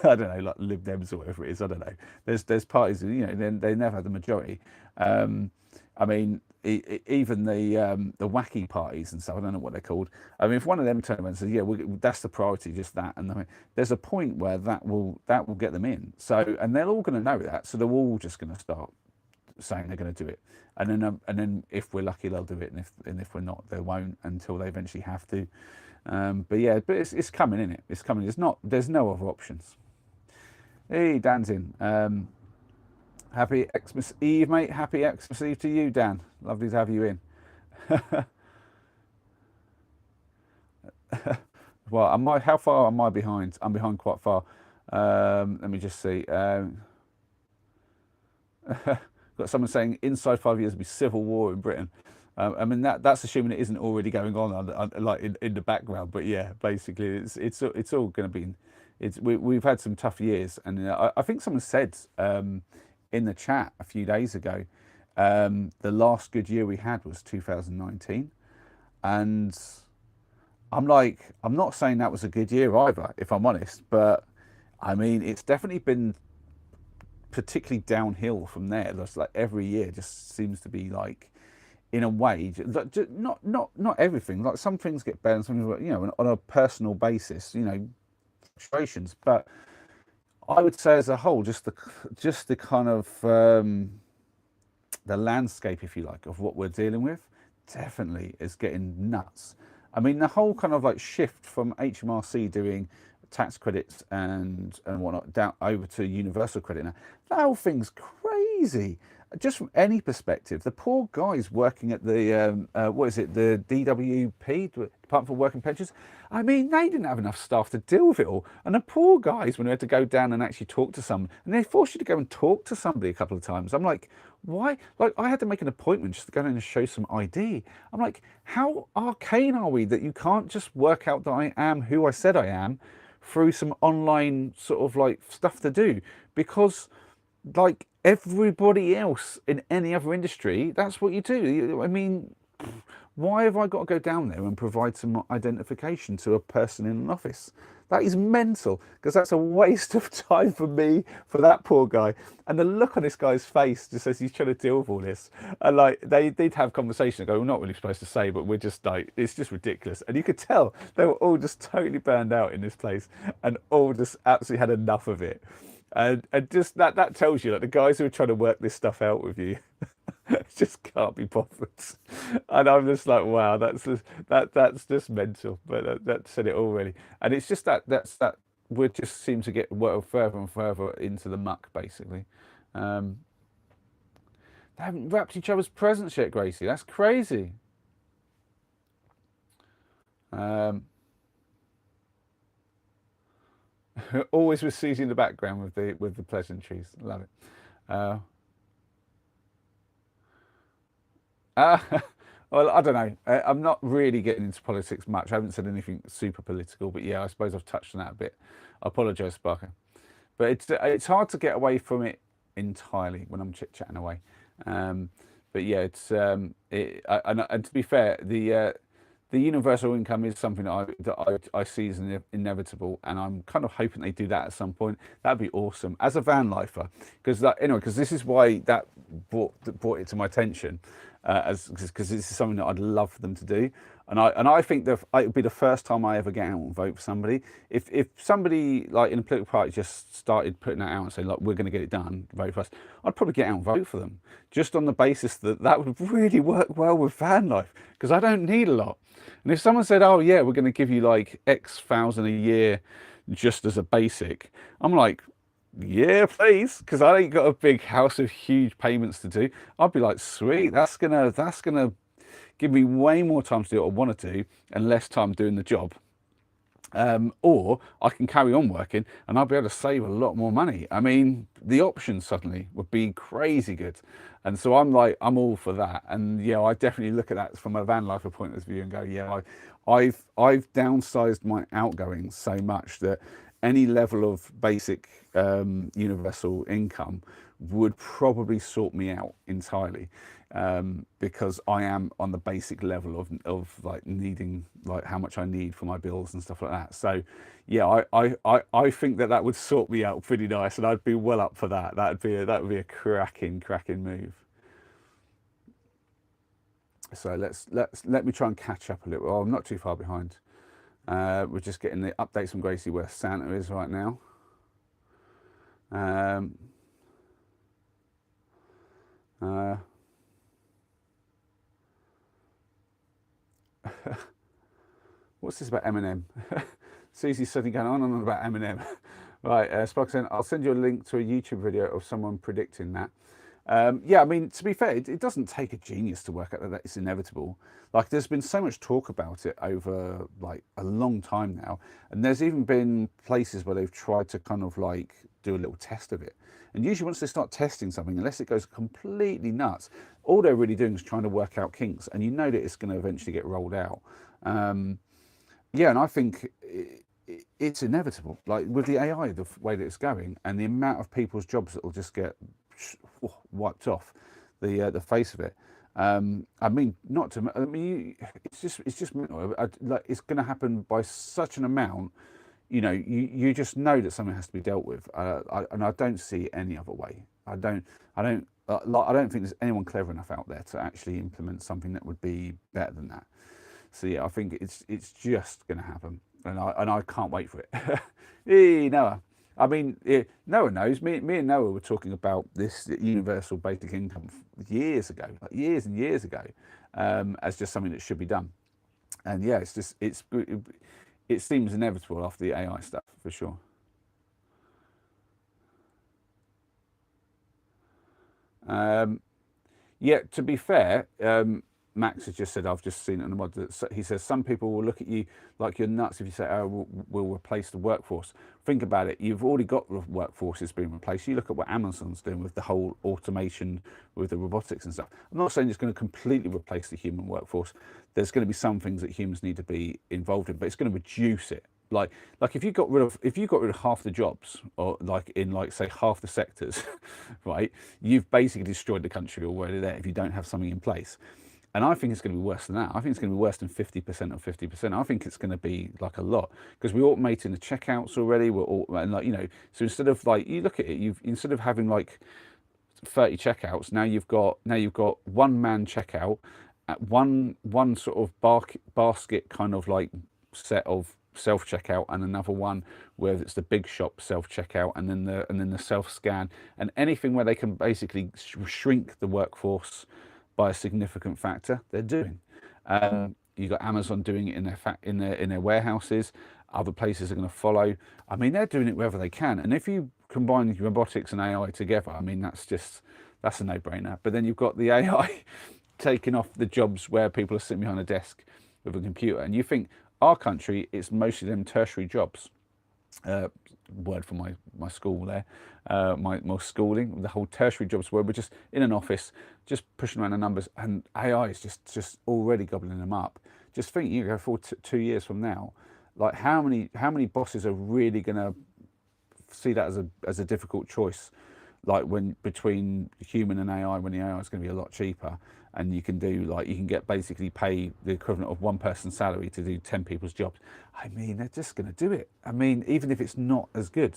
I don't know, like Lib Dems or whatever it is. I don't know. There's parties, you know, they never have the majority. I mean, even the wacky parties and stuff. I don't know what they're called. I mean, if one of them turn around and says, "Yeah, that's the priority, just that," and I mean, there's a point where that will get them in. So, and they're all going to know that. So they're all just going to start saying they're going to do it, and then if we're lucky, they'll do it, and if we're not, they won't until they eventually have to. But yeah, but it's coming, isn't it? It's coming. It's not. There's no other options. Hey, Dan's in. Happy Xmas Eve, mate. Happy Xmas Eve to you, Dan. Lovely to have you in. Well, how far am I behind? I'm behind quite far. Let me just see. Got someone saying inside 5 years will be civil war in Britain. I mean that's assuming it isn't already going on like in the background. But yeah, basically it's all going to be. We've had some tough years, and I think someone said in the chat a few days ago, the last good year we had was 2019, and I'm not saying that was a good year either, if I'm honest, but I mean it's definitely been particularly downhill from there. Just like every year just seems to be like, in a way, not everything. Like some things get better, and some things, on a personal basis, frustrations. But I would say as a whole, just the kind of the landscape, if you like, of what we're dealing with, definitely is getting nuts. I mean, the whole kind of like shift from HMRC doing tax credits and whatnot down over to universal credit now, that whole thing's crazy. Just from any perspective, the poor guys working at the what is it, the DWP, Department for Work and Pensions. I mean, they didn't have enough staff to deal with it all, and the poor guys, when they had to go down and actually talk to someone, and they forced you to go and talk to somebody a couple of times. I'm like, why? Like, I had to make an appointment just to go in and show some ID. I'm like, how arcane are we that you can't just work out that I am who I said I am through some online sort of like stuff to do? Because like everybody else in any other industry, that's what you do. I mean, why have I got to go down there and provide some identification to a person in an office? That is mental, because that's a waste of time for me, for that poor guy. And the look on this guy's face just as he's trying to deal with all this. And like, they did have conversation. Go, we're not really supposed to say, but we're just like, it's just ridiculous. And you could tell they were all just totally burned out in this place and all just absolutely had enough of it. And just that tells you that the guys who are trying to work this stuff out with you just can't be bothered. And I'm just like, wow, that's just mental. But that said it all really. And it's just that we just seem to get further and further into the muck, basically. They haven't wrapped each other's presents yet, Gracie. That's crazy. Always with Susie in the background with the pleasantries. Love it. Well, I don't know. I'm not really getting into politics much. I haven't said anything super political, but yeah, I suppose I've touched on that a bit. I apologise, Sparker. But it's hard to get away from it entirely when I'm chit-chatting away. But yeah, and to be fair, the universal income is something that I see as inevitable, and I'm kind of hoping they do that at some point. That'd be awesome as a van lifer, because this is why that brought it to my attention, because this is something that I'd love for them to do, and I think that it would be the first time I ever get out and vote for somebody. If somebody like in a political party just started putting that out and saying, like, we're going to get it done, vote for us, I'd probably get out and vote for them, just on the basis that would really work well with van life, because I don't need a lot. And if someone said, oh yeah, we're going to give you like X thousand a year just as a basic, I'm like, yeah, please, because I ain't got a big house of huge payments to do. I'd be like, sweet, that's gonna give me way more time to do what I want to do and less time doing the job. Or I can carry on working and I'll be able to save a lot more money. I mean, the options suddenly would be crazy good. And so I'm all for that. And yeah, I definitely look at that from a van lifer point of view and go, yeah, I've downsized my outgoings so much that any level of basic universal income would probably sort me out entirely, because I am on the basic level of like needing, like how much I need for my bills and stuff like that. So yeah, I think that would sort me out pretty nice, and I'd be well up for that. That would be a cracking move. So let me try and catch up a little. Oh, I'm not too far behind. We're just getting the updates from Gracie where Santa is right now. What's this about Eminem? Susie's suddenly going on and on about Eminem. Right, Spark saying, I'll send you a link to a YouTube video of someone predicting that. Yeah, I mean, to be fair, it doesn't take a genius to work out that it's inevitable. Like, there's been so much talk about it over like a long time now, and there's even been places where they've tried to kind of like do a little test of it. And usually, once they start testing something, unless it goes completely nuts, all they're really doing is trying to work out kinks, and you know that it's going to eventually get rolled out. Yeah, and I think it's inevitable. Like with the AI, the way that it's going, and the amount of people's jobs that will just get wiped off the face of it. I mean, not to. I mean, it's just like it's going to happen by such an amount. You know, you just know that something has to be dealt with, and I don't see any other way. I don't think there's anyone clever enough out there to actually implement something that would be better than that. So yeah, I think it's just going to happen, and I can't wait for it. Hey, Noah. I mean, Noah knows. Me and Noah were talking about this universal basic income years ago, like years and years ago, as just something that should be done. And yeah, it seems inevitable after the AI stuff for sure. Yeah, to be fair, Max has just said, I've just seen it on the mod, that he says some people will look at you like you're nuts if you say, oh, we'll replace the workforce. Think about it. You've already got workforces being replaced. You look at what Amazon's doing with the whole automation, with the robotics and stuff. I'm not saying it's going to completely replace the human workforce. There's going to be some things that humans need to be involved in, but it's going to reduce it. Like if you got rid of half the jobs, or like in like say half the sectors, right, you've basically destroyed the country already there if you don't have something in place. And I think it's going to be worse than that. I think it's going to be worse than 50% or 50%. I think it's going to be like a lot, because we're automating the checkouts already. We're all, and like, you know, so instead of like, you look at it, instead of having like 30 checkouts, now you've got one man checkout at one sort of basket kind of like set of self checkout, and another one where it's the big shop self checkout, and then the self scan, and anything where they can basically shrink the workforce by a significant factor, they're doing. You got Amazon doing it in their warehouses. Other places are going to follow. I mean, they're doing it wherever they can. And if you combine robotics and AI together, I mean, that's a no-brainer. But then you've got the AI taking off the jobs where people are sitting behind a desk with a computer. And you think our country, it's mostly them tertiary jobs. Word from my school there, my schooling, the whole tertiary jobs where we're just in an office, just pushing around the numbers, and AI is just already gobbling them up. Just think, you go for 2 years from now, like how many bosses are really going to see that as a difficult choice, like when between human and AI, when the AI is going to be a lot cheaper, and you can do like, you can get basically pay the equivalent of one person's salary to do 10 people's jobs. I mean, they're just going to do it. I mean, even if it's not as good,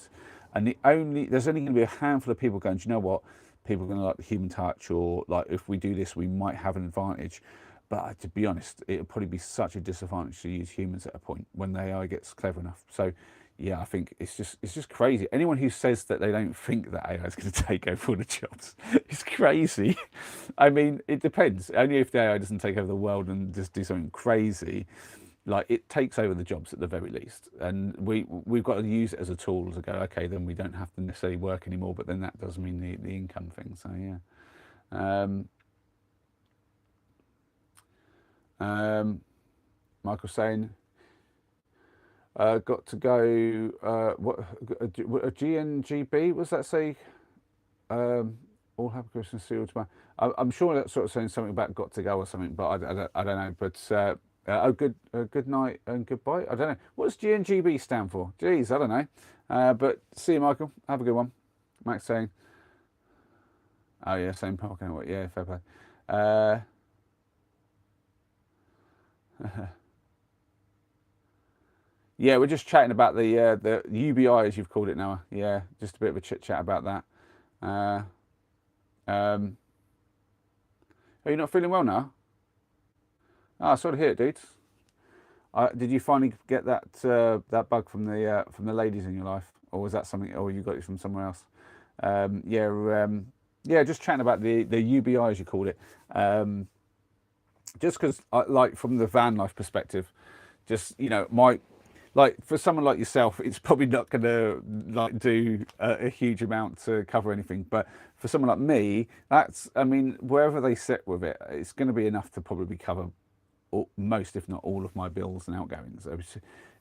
and there's only going to be a handful of people going, do you know what, people are going to like the human touch, or like if we do this we might have an advantage. But to be honest, it'll probably be such a disadvantage to use humans at a point when the AI gets clever enough. So yeah, I think it's just crazy. Anyone who says that they don't think that AI is going to take over all the jobs is crazy. I mean, it depends. Only if the AI doesn't take over the world and just do something crazy, like it takes over the jobs at the very least. And we've got to use it as a tool to go, okay, then we don't have to necessarily work anymore. But then that does mean the income thing. So yeah. Michael saying, got to go. What a GNGB? Was that say? All happy Christmas, see you tomorrow. I'm sure that's sort of saying something about got to go or something, but I don't know. But good night and goodbye. I don't know. What does GNGB stand for? Geez, I don't know. But see you, Michael. Have a good one. Max saying, oh yeah, same parking. Yeah, fair play. Yeah, we're just chatting about the UBI, as you've called it now. Yeah, just a bit of a chit chat about that. Are you not feeling well now? Ah, sorry to hear it, dudes. Did you finally get that bug from the ladies in your life, or was that something, or you got it from somewhere else? Yeah, yeah. Just chatting about the UBI as you called it. Just because, like, from the van life perspective, just my like for someone like yourself, it's probably not going to like do a huge amount to cover anything. But for someone like me, that's I mean, wherever they sit with it, it's going to be enough to probably cover most, if not all, of my bills and outgoings.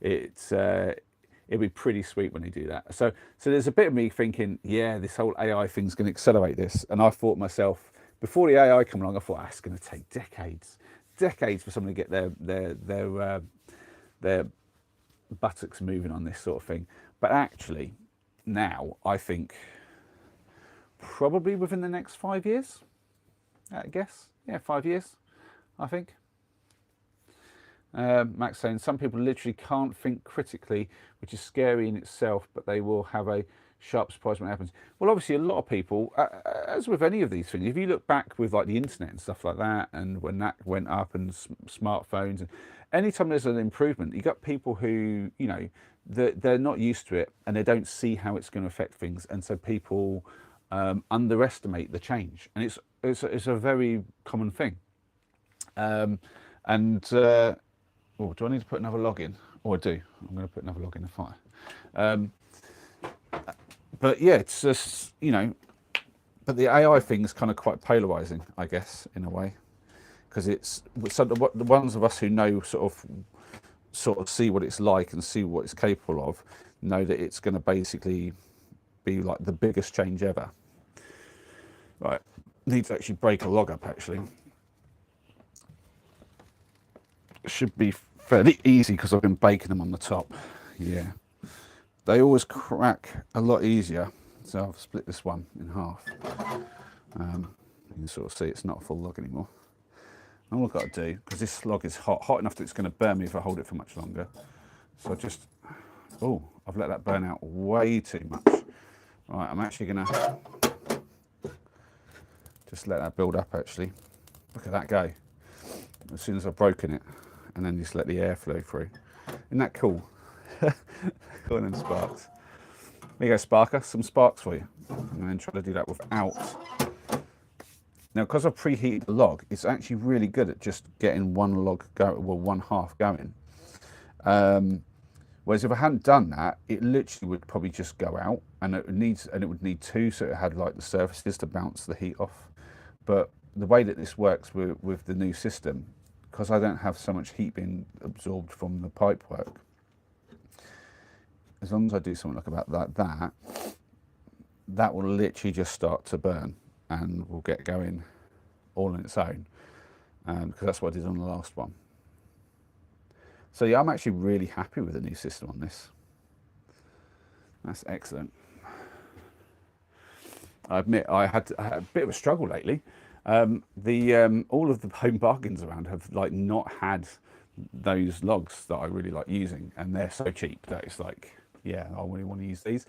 It's it'd be pretty sweet when they do that. So there's a bit of me thinking, yeah, this whole AI thing's going to accelerate this. And I thought myself, before the AI come along, I thought, it's going to take decades for someone to get their buttocks moving on this sort of thing. But actually, now I think probably within the next 5 years, I guess. Yeah, 5 years, I think. Max saying some people literally can't think critically, which is scary in itself, but they will have a sharp surprise when it happens. Well, obviously, a lot of people, as with any of these things, if you look back with like the internet and stuff like that, and when that went up and smartphones, and anytime there's an improvement, you got people who, they're not used to it and they don't see how it's going to affect things, and so people underestimate the change, and it's a very common thing. Oh, do I need to put another log in? Oh, I do. I'm going to put another log in the fire. But yeah, it's just, but the AI thing is kind of quite polarizing, I guess, in a way, because it's so the ones of us who know sort of see what it's like and see what it's capable of, know that it's going to basically be like the biggest change ever. Right, need to actually break a log up. Actually, should be fairly easy because I've been baking them on the top. Yeah, they always crack a lot easier. So I've split this one in half. You can sort of see it's not a full log anymore. And all I've got to do, because this log is hot enough that it's going to burn me if I hold it for much longer. So I've let that burn out way too much. Right, I'm actually going to just let that build up actually. Look at that go. As soon as I've broken it, and then just let the air flow through. Isn't that cool? Cool, and then sparks. There you go, Sparker, some sparks for you. And then try to do that without. Now, because I've preheated the log, it's actually really good at just getting one log going, well, one half going. Whereas if I hadn't done that, it literally would probably just go out, and it would need two, so it had like the surfaces to bounce the heat off. But the way that this works with the new system, because I don't have so much heat being absorbed from the pipe work, as long as I do something like about that will literally just start to burn and will get going all on its own, because that's what I did on the last one. So yeah, I'm actually really happy with the new system on this. That's excellent. I admit I had a bit of a struggle lately. All of the home bargains around have like not had those logs that I really like using, and they're so cheap that it's like, yeah, I really want to use these.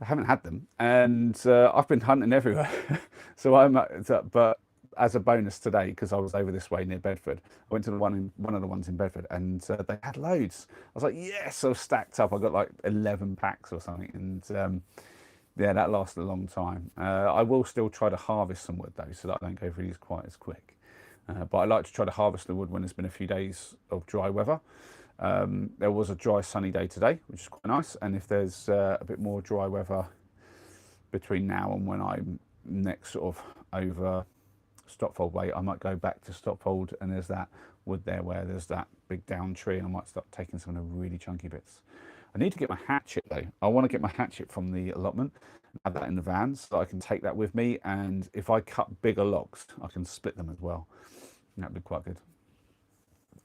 I haven't had them, and I've been hunting everywhere. But as a bonus today, because I was over this way near Bedford, I went to one of the ones in Bedford, and they had loads. I was like, yes, I was stacked up. I got like 11 packs or something, and yeah, that lasted a long time. I will still try to harvest some wood though, so that I don't go through these quite as quick. But I like to try to harvest the wood when there's been a few days of dry weather. There was a dry sunny day today, which is quite nice, and if there's a bit more dry weather between now and when I'm next sort of over Stopfold way, I might go back to Stopfold, and there's that wood there where there's that big down tree, and I might start taking some of the really chunky bits. I need to get my hatchet though. I want to get my hatchet from the allotment and have that in the van so I can take that with me, and if I cut bigger logs I can split them as well. That'd be quite good.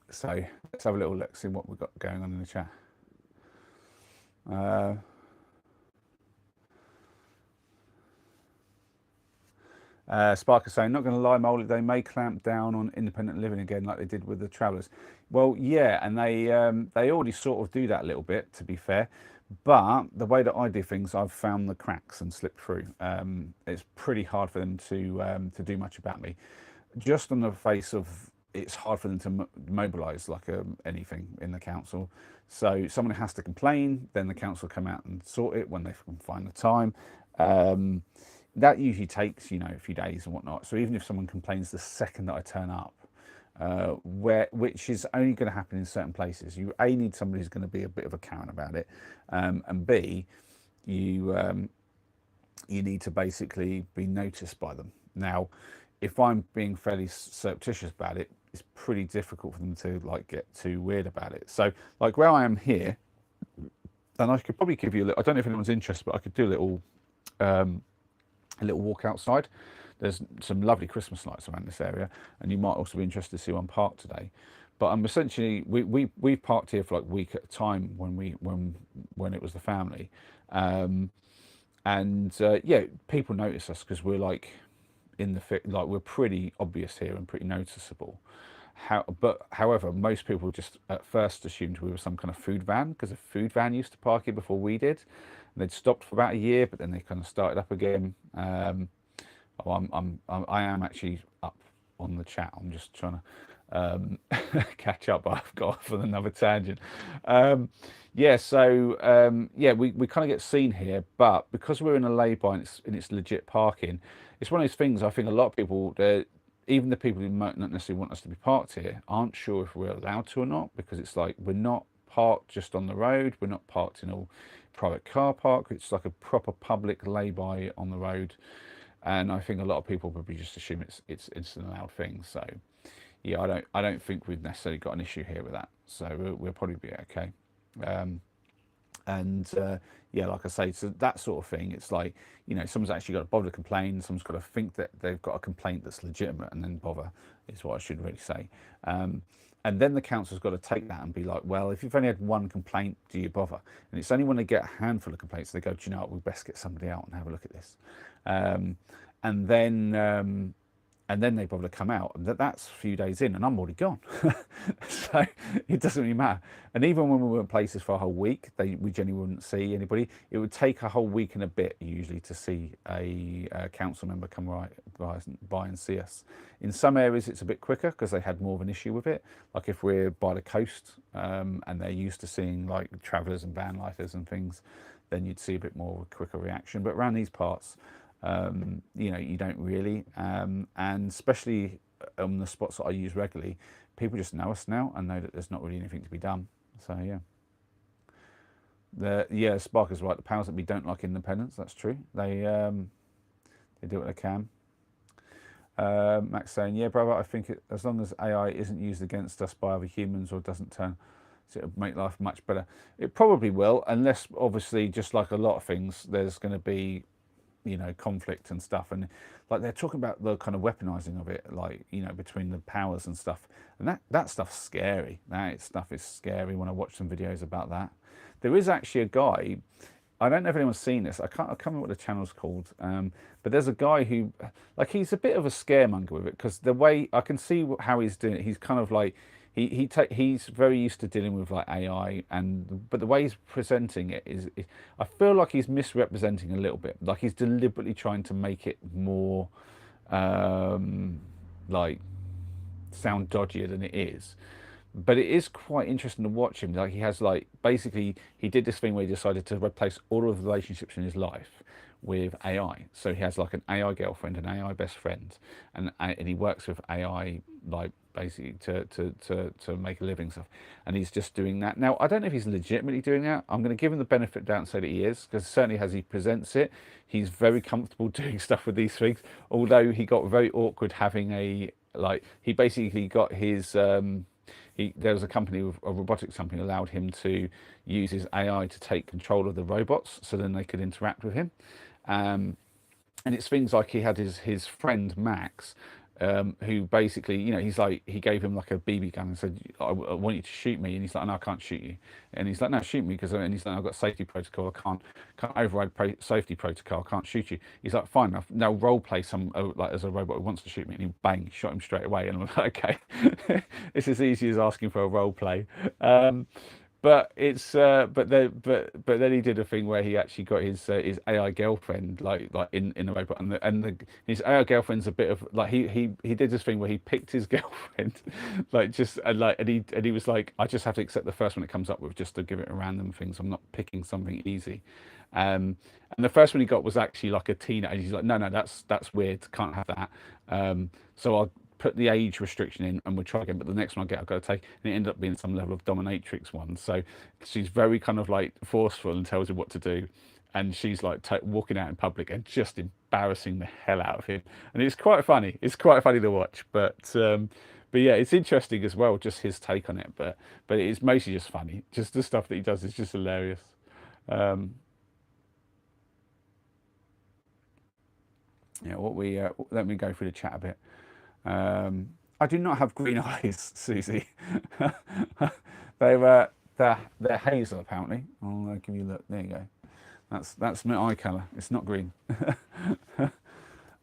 So let's have a little look, see what we've got going on in the chat. Sparker saying, not going to lie, Molly, they may clamp down on independent living again like they did with the Travellers. Well, yeah, and they already sort of do that a little bit, to be fair. But the way that I do things, I've found the cracks and slipped through. It's pretty hard for them to do much about me. Just on the face of it's hard for them to mobilise like anything in the council. So someone has to complain, then the council come out and sort it when they can find the time. Um, that usually takes a few days and whatnot. So even if someone complains the second that I turn up, which is only going to happen in certain places, you A, need somebody who's going to be a bit of a Karen about it, and B, you you need to basically be noticed by them. Now, if I'm being fairly surreptitious about it, it's pretty difficult for them to like get too weird about it. So like where I am here, and I could probably give you a little, I don't know if anyone's interested, but I could do a little walk outside. There's some lovely Christmas lights around this area, and you might also be interested to see one parked today. But I'm essentially we've parked here for like a week at a time when it was the family, and yeah, people notice us because we're like in the fit, like we're pretty obvious here and pretty noticeable. However, most people just at first assumed we were some kind of food van because a food van used to park here before we did. And they'd stopped for about a year, but then they kind of started up again. I am actually up on the chat. I'm just trying to catch up. I've got off on another tangent. Yeah, so yeah, we kind of get seen here, but because we're in a lay-by and it's legit parking, it's one of those things. I think a lot of people, even the people who might not necessarily want us to be parked here, aren't sure if we're allowed to or not, because it's like we're not parked just on the road. We're not parked in a private car park. It's like a proper public lay-by on the road, and I think a lot of people probably just assume it's an allowed thing. So yeah, I don't think we've necessarily got an issue here with that. So we'll probably be okay. And yeah, like I say, so that sort of thing, it's like, someone's actually got to bother to complain, someone's got to think that they've got a complaint that's legitimate, and then bother, is what I should really say. And then the council's got to take that and be like, well, if you've only had one complaint, do you bother? And it's only when they get a handful of complaints, they go, do you know what, we best get somebody out and have a look at this. And then they bother to come out, and that's a few days in, and I'm already gone. So it doesn't really matter. And even when we were in places for a whole week, we generally wouldn't see anybody. It would take a whole week and a bit usually to see a council member come by and see us. In some areas it's a bit quicker because they had more of an issue with it. Like if we're by the coast, and they're used to seeing like travellers and van lifers and things, then you'd see a bit more of a quicker reaction. But around these parts, you don't really, and especially on the spots that I use regularly, people just know us now and know that there's not really anything to be done. So yeah, Sparker's right. The powers that be don't like independence. That's true. They do what they can. Max saying, yeah, brother, I think as long as AI isn't used against us by other humans or doesn't turn, so it'll make life much better. It probably will, unless obviously, just like a lot of things, there's going to be conflict and stuff, and like they're talking about the kind of weaponizing of it, like between the powers and stuff, and that stuff's scary. That stuff is scary. When I watch some videos about that, there is actually a guy, I don't know if anyone's seen this, I can't remember what the channel's called, but there's a guy who, like, he's a bit of a scaremonger with it, because the way I can see how he's doing it, he's kind of like, he's very used to dealing with like AI, but the way he's presenting it is, I feel like he's misrepresenting a little bit. Like he's deliberately trying to make it more like sound dodgier than it is. But it is quite interesting to watch him. Like he has like, basically he did this thing where he decided to replace all of the relationships in his life with AI. So he has like an AI girlfriend, an AI best friend, and he works with AI like basically to make a living stuff, and he's just doing that. Now I don't know if he's legitimately doing that. I'm going to give him the benefit of the doubt and say that he is, because certainly as he presents it, he's very comfortable doing stuff with these things, although he got very awkward having he basically got his there was a company, a robotics company, allowed him to use his AI to take control of the robots, so then they could interact with him. And it's things like he had his friend Max, who basically, he's like, he gave him like a BB gun and said, I want you to shoot me. And he's like, no, I can't shoot you. And he's like, no, shoot me, because, and he's like, I've got safety protocol, I can't override safety protocol, I can't shoot you. He's like, fine enough, now role play some, like as a robot who wants to shoot me. And he bang, shot him straight away. And I'm like, okay, it's as easy as asking for a role play. but it's but then he did a thing where he actually got his AI girlfriend like in the robot, and his AI girlfriend's a bit of like he did this thing where he picked his girlfriend, like just and he was like, I just have to accept the first one it comes up with just to give it a random thing, so I'm not picking something easy. And the first one he got was actually like a teenager. He's like, no, that's weird, can't have that. So I'll put the age restriction in and we'll try again. But the next one I get, I've got to take, and it ended up being some level of dominatrix one. So she's very kind of like forceful and tells him what to do. And she's like walking out in public and just embarrassing the hell out of him. And it's quite funny. It's quite funny to watch. But yeah, it's interesting as well, just his take on it. But it's mostly just funny. Just the stuff that he does is just hilarious. Um, yeah, what we let me go through the chat a bit. I do not have green eyes, Susie. They're hazel apparently. I'll give you a look. There you go. That's my eye colour. It's not green.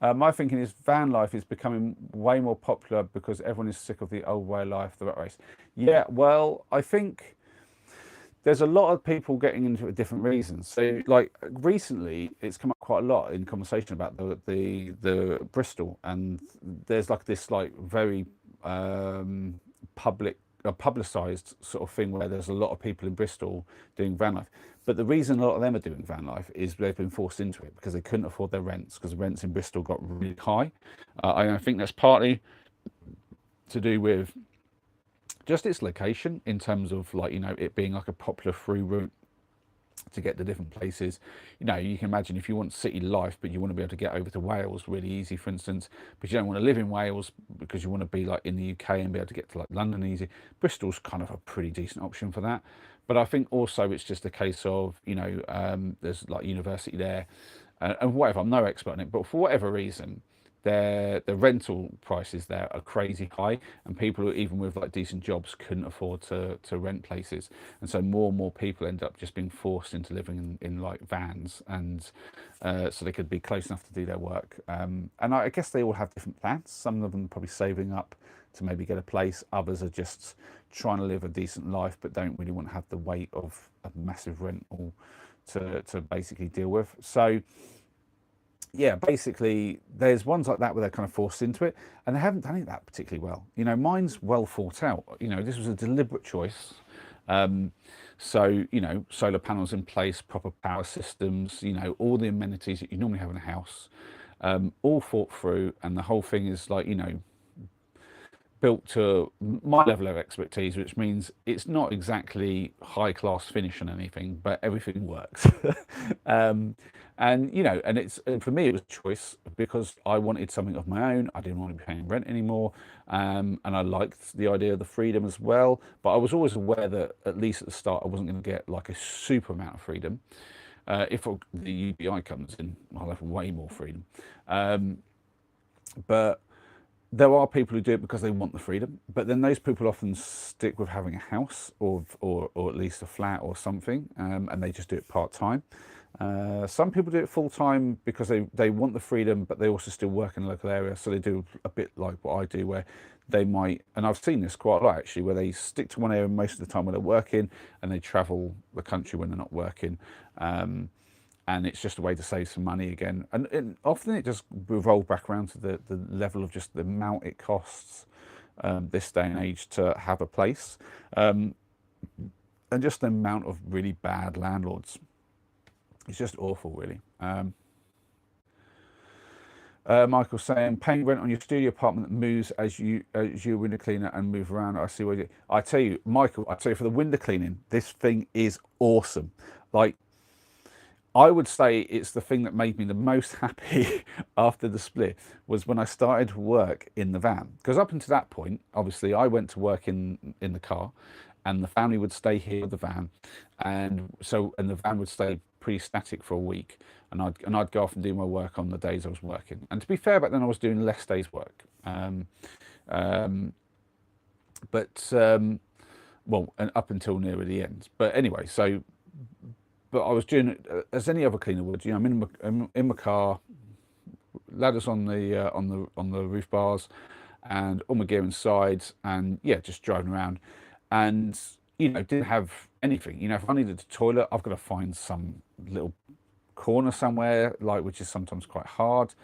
My thinking is van life is becoming way more popular because everyone is sick of the old way of life, the rat race. Yeah, well, I think there's a lot of people getting into it for different reasons. So, like recently, it's come up quite a lot in conversation about the Bristol, and there's like this like very public, publicised sort of thing where there's a lot of people in Bristol doing van life. But the reason a lot of them are doing van life is they've been forced into it because they couldn't afford their rents because the rents in Bristol got really high. I think that's partly to do with just its location in terms of like it being like a popular through route to get to different places. You can imagine if you want city life but you want to be able to get over to Wales really easy, for instance, but you don't want to live in Wales because you want to be like in the UK and be able to get to like London easy. Bristol's kind of a pretty decent option for that. But I think also it's just a case of there's like university there, and whatever. I'm no expert on it, but for whatever reason the rental prices there are crazy high, and people who even with like decent jobs couldn't afford to rent places, and so more and more people end up just being forced into living in like vans, and so they could be close enough to do their work. And I guess they all have different plans. Some of them are probably saving up to maybe get a place, others are just trying to live a decent life but don't really want to have the weight of a massive rental to basically deal with. So yeah, basically, there's ones like that where they're kind of forced into it, and they haven't done it that particularly well. Mine's well thought out. This was a deliberate choice. So, solar panels in place, proper power systems, all the amenities that you normally have in a house, all thought through, and the whole thing is like, built to my level of expertise, which means it's not exactly high class finish on anything, but everything works. And for me it was a choice because I wanted something of my own. I didn't want to be paying rent anymore, and I liked the idea of the freedom as well. But I was always aware that at least at the start I wasn't going to get like a super amount of freedom. If the UBI comes in, I'll have way more freedom. But there are people who do it because they want the freedom, but then those people often stick with having a house or at least a flat or something, and they just do it part time. Some people do it full time because they want the freedom, but they also still work in the local area. So they do a bit like what I do, where they might, and I've seen this quite a lot actually, where they stick to one area most of the time when they're working, and they travel the country when they're not working. And it's just a way to save some money again. And often it just revolves back around to the level of just the amount it costs this day and age to have a place, and just the amount of really bad landlords. It's just awful, really. Michael saying, paying rent on your studio apartment that moves as you window cleaner and move around. I see what you do. I tell you, Michael, for the window cleaning, this thing is awesome. Like, I would say it's the thing that made me the most happy after the split was when I started work in the van. Because up until that point, obviously, I went to work in the car, and the family would stay here with the van, and the van would stay pretty static for a week, and I'd go off and do my work on the days I was working. And to be fair, back then I was doing less days work. Well, and up until near the end. But anyway, but I was doing it as any other cleaner would. I'm in my car, ladders on the roof bars, and all my gear inside, and yeah, just driving around, and didn't have anything. You know, if I needed a toilet, I've got to find some little corner somewhere, like, which is sometimes quite hard,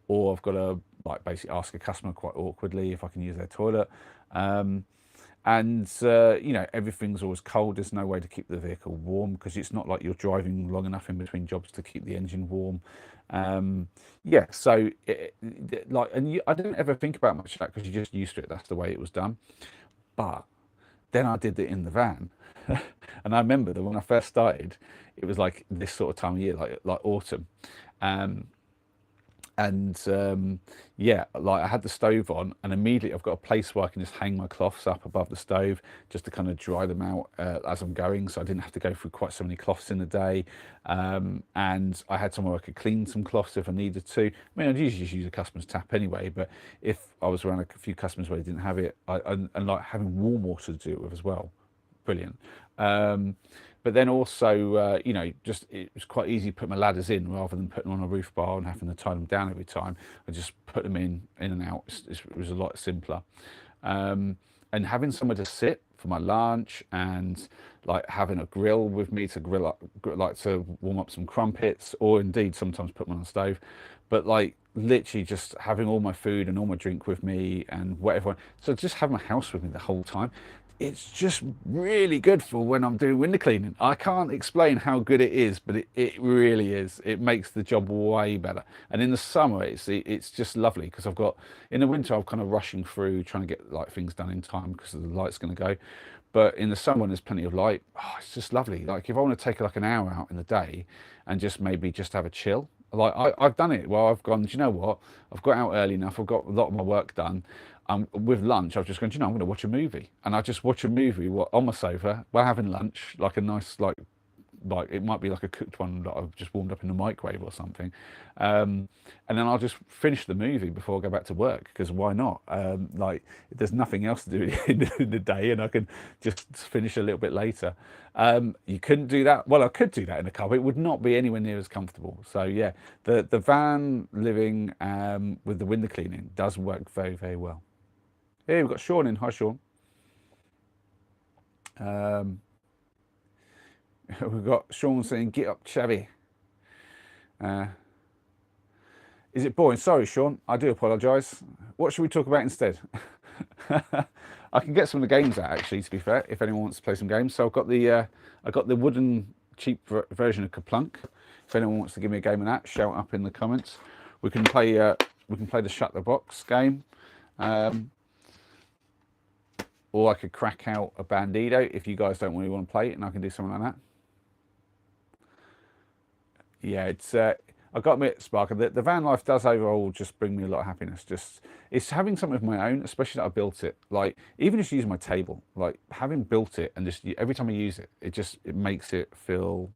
or I've got to like basically ask a customer quite awkwardly if I can use their toilet. Um, and you know, everything's always cold. There's no way to keep the vehicle warm because it's not like you're driving long enough in between jobs to keep the engine warm. Yeah, so like, and I didn't ever think about much of that because you're just used to it. That's the way it was done. But then I did it in the van, and I remember that when I first started, it was like this sort of time of year, like autumn. Um, and yeah, like I had the stove on, and immediately I've got a place where I can just hang my cloths up above the stove just to kind of dry them out as I'm going, so I didn't have to go through quite so many cloths in a day. And I had somewhere I could clean some cloths if I needed to. I mean, I'd usually just use a customer's tap anyway, but if I was around a few customers where they didn't have it, and like having warm water to do it with as well, brilliant. But then also, you know, just it was quite easy to put my ladders in rather than putting them on a roof bar and having to tie them down every time. I just put them in and out. It was a lot simpler. And having somewhere to sit for my lunch, and like having a grill with me to grill up, like to warm up some crumpets, or indeed sometimes put them on the stove. But like literally just having all my food and all my drink with me and whatever. So just have my house with me the whole time. It's just really good for when I'm doing window cleaning. I can't explain how good it is, but it really is. It makes the job way better. And in the summer, it's just lovely because I've got, in the winter, I'm kind of rushing through trying to get like things done in time because the light's going to go. But in the summer, when there's plenty of light, oh, it's just lovely. Like if I want to take like an hour out in the day and just maybe just have a chill, like I've done it. Well, I've gone, do you know what? I've got out early enough. I've got a lot of my work done. With lunch, I've just gone, do you know, I'm going to watch a movie. And I just watch a movie on my sofa while having lunch, like a nice, like it might be like a cooked one that I've just warmed up in the microwave or something. And then I'll just finish the movie before I go back to work because why not? Like there's nothing else to do in the day, and I can just finish a little bit later. You couldn't do that. Well, I could do that in a car, but it would not be anywhere near as comfortable. So yeah, the van living with the window cleaning does work very, very well. Here we've got Sean in. Hi, Sean. Um, we've got Sean saying, "Get up, Chavy." Uh, is it boring? Sorry, Sean. I do apologise. What should we talk about instead? I can get some of the games out actually. To be fair, if anyone wants to play some games, so I got the wooden cheap version of Kaplunk. If anyone wants to give me a game of that, shout up in the comments. We can play the Shut the Box game. Or I could crack out a Bandido if you guys don't really want to play it, and I can do something like that. Yeah, it's I've got to admit, Sparker, the van life does overall just bring me a lot of happiness. Just it's having something of my own, especially that I built it. Like even just using my table, like having built it, and just every time I use it, it makes it feel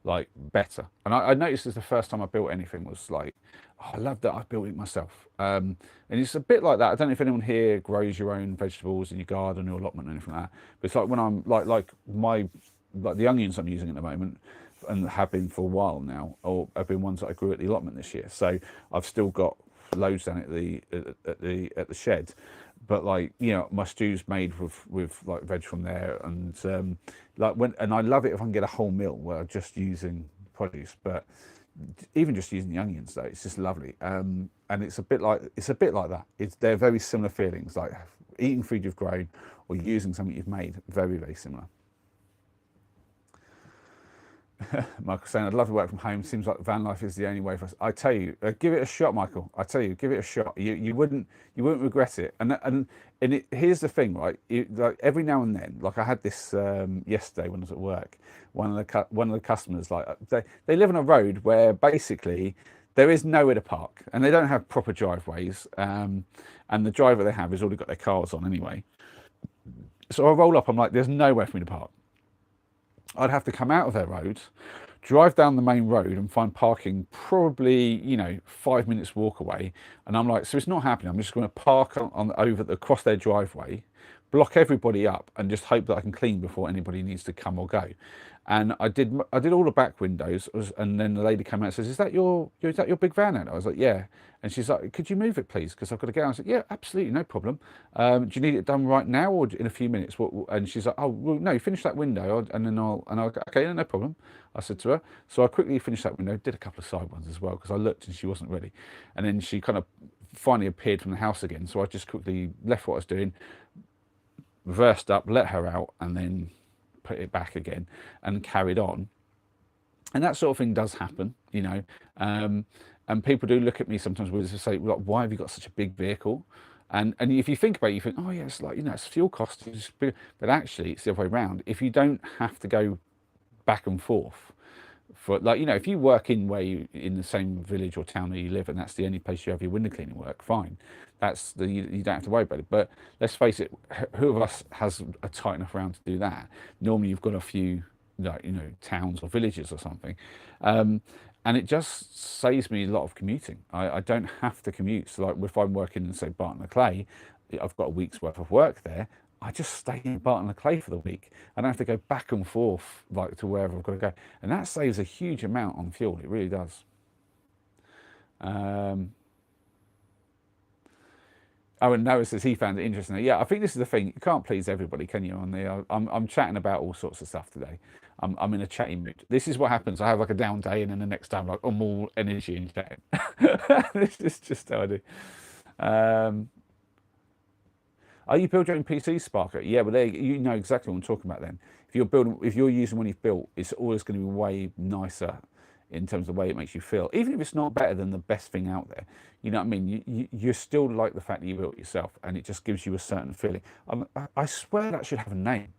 like better. And I noticed this the first time I built anything was like, oh, I love that I built it myself. And it's a bit like that. I don't know if anyone here grows your own vegetables in your garden or allotment or anything like that. But it's like when I'm like the onions I'm using at the moment and have been for a while now, or have been ones that I grew at the allotment this year. So I've still got loads down at the shed. But like, you know, my stew's made with like veg from there, and and I love it if I can get a whole meal where I'm just using produce. But even just using the onions though, it's just lovely. And it's a bit like that. They're very similar feelings, like eating food you've grown or using something you've made. Very, very similar. Michael saying, I'd love to work from home. Seems like van life is the only way for us. I tell you, give it a shot, Michael. I tell you, give it a shot. You wouldn't regret it. Here's the thing, right? Like every now and then, like I had this yesterday when I was at work. One of the customers, like they live on a road where basically there is nowhere to park, and they don't have proper driveways. And the driver they have has already got their cars on anyway. So I roll up. I'm like, there's nowhere for me to park. I'd have to come out of their road, drive down the main road and find parking probably, 5 minutes walk away. And I'm like, so it's not happening. I'm just going to park across their driveway, block everybody up and just hope that I can clean before anybody needs to come or go. And I did all the back windows, and then the lady came out and says, is that your big van out?" I was like, "Yeah." And she's like, "Could you move it, please? Because I've got to go." I said, "Yeah, absolutely, no problem. Do you need it done right now or in a few minutes?" And she's like, "Oh, well, no, finish that window, and then I'll go, okay, no problem." I said to her. So I quickly finished that window, did a couple of side ones as well because I looked and she wasn't ready. And then she kind of finally appeared from the house again. So I just quickly left what I was doing, reversed up, let her out, and then put it back again and carried on. And that sort of thing does happen, you know. And people do look at me sometimes with say, like, "Why have you got such a big vehicle?" And if you think about it, you think, "Oh yeah, it's like, you know, it's fuel costs." But actually, it's the other way around. If you don't have to go back and forth for, like, you know, if you work in where you in the same village or town where you live, and that's the only place you have your window cleaning work, fine. You don't have to worry about it. But let's face it, who of us has a tight enough round to do that? Normally, you've got a few, like, you know, towns or villages or something. And it just saves me a lot of commuting. I don't have to commute. So, like, if I'm working in, say, Barton le Clay, I've got a week's worth of work there. I just stay in Barton le Clay for the week. I don't have to go back and forth, like, to wherever I've got to go. And that saves a huge amount on fuel. It really does. Oh, and Noah says he found it interesting. Yeah, I think this is the thing. You can't please everybody, can you? On the, I'm chatting about all sorts of stuff today. I'm in a chatty mood. This is what happens. I have like a down day, and then the next day I'm like, I'm all energy and chatting. This is just how I do. Um, are you building your own PC, Sparker? Yeah, well, there you know exactly what I'm talking about. Then, if you're using one you've built, it's always going to be way nicer in terms of the way it makes you feel. Even if it's not better than the best thing out there, you know what I mean? You still like the fact that you built it yourself, and it just gives you a certain feeling. I swear that should have a name.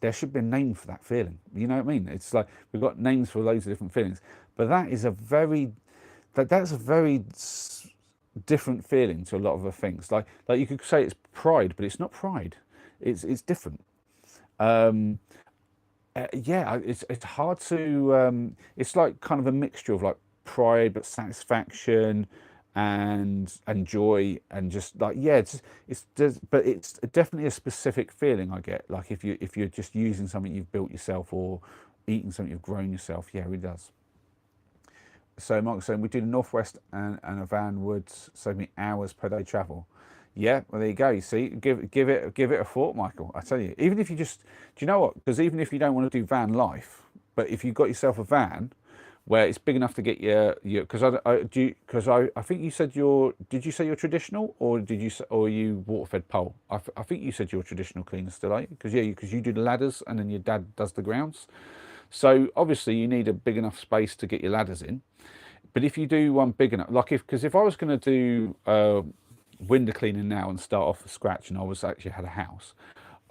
There should be a name for that feeling. You know what I mean? It's like we've got names for loads of different feelings, but that's a very different feeling to a lot of the things. Like you could say it's pride, but it's not pride. It's different. Yeah, it's hard to. It's like kind of a mixture of like pride, but satisfaction and joy, and just like, yeah, but it's definitely a specific feeling I get. Like if you're just using something you've built yourself or eating something you've grown yourself, yeah, it does. So Mark's saying we do the northwest, and a van would save me hours per day travel. Yeah, well there you go. You see, give it a thought, Michael. I tell you, even if you just, do you know what? Because even if you don't want to do van life, but if you've got yourself a van where it's big enough to get your because I think you said did you say you're traditional, or or you water fed pole? I think you said you're traditional cleaner still, are you? Because you do the ladders and then your dad does the grounds. So obviously you need a big enough space to get your ladders in. But if you do one big enough, like because if I was going to do window cleaning now and start off from scratch, and I was actually had a house,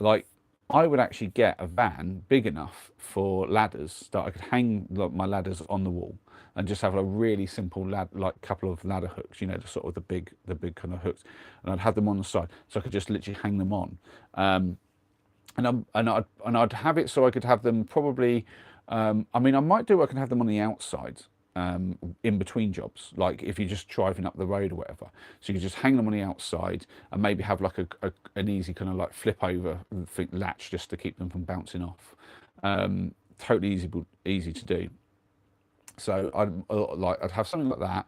like I would actually get a van big enough for ladders that I could hang like my ladders on the wall and just have a really simple like couple of ladder hooks, you know, the sort of the big kind of hooks, and I'd have them on the side so I could just literally hang them on. And I'd have it so I could have them probably. I mean, I can have them on the outside, in between jobs, like if you're just driving up the road or whatever. So you can just hang them on the outside and maybe have like an easy kind of like flip over latch just to keep them from bouncing off. Totally easy to do. So I'd have something like that,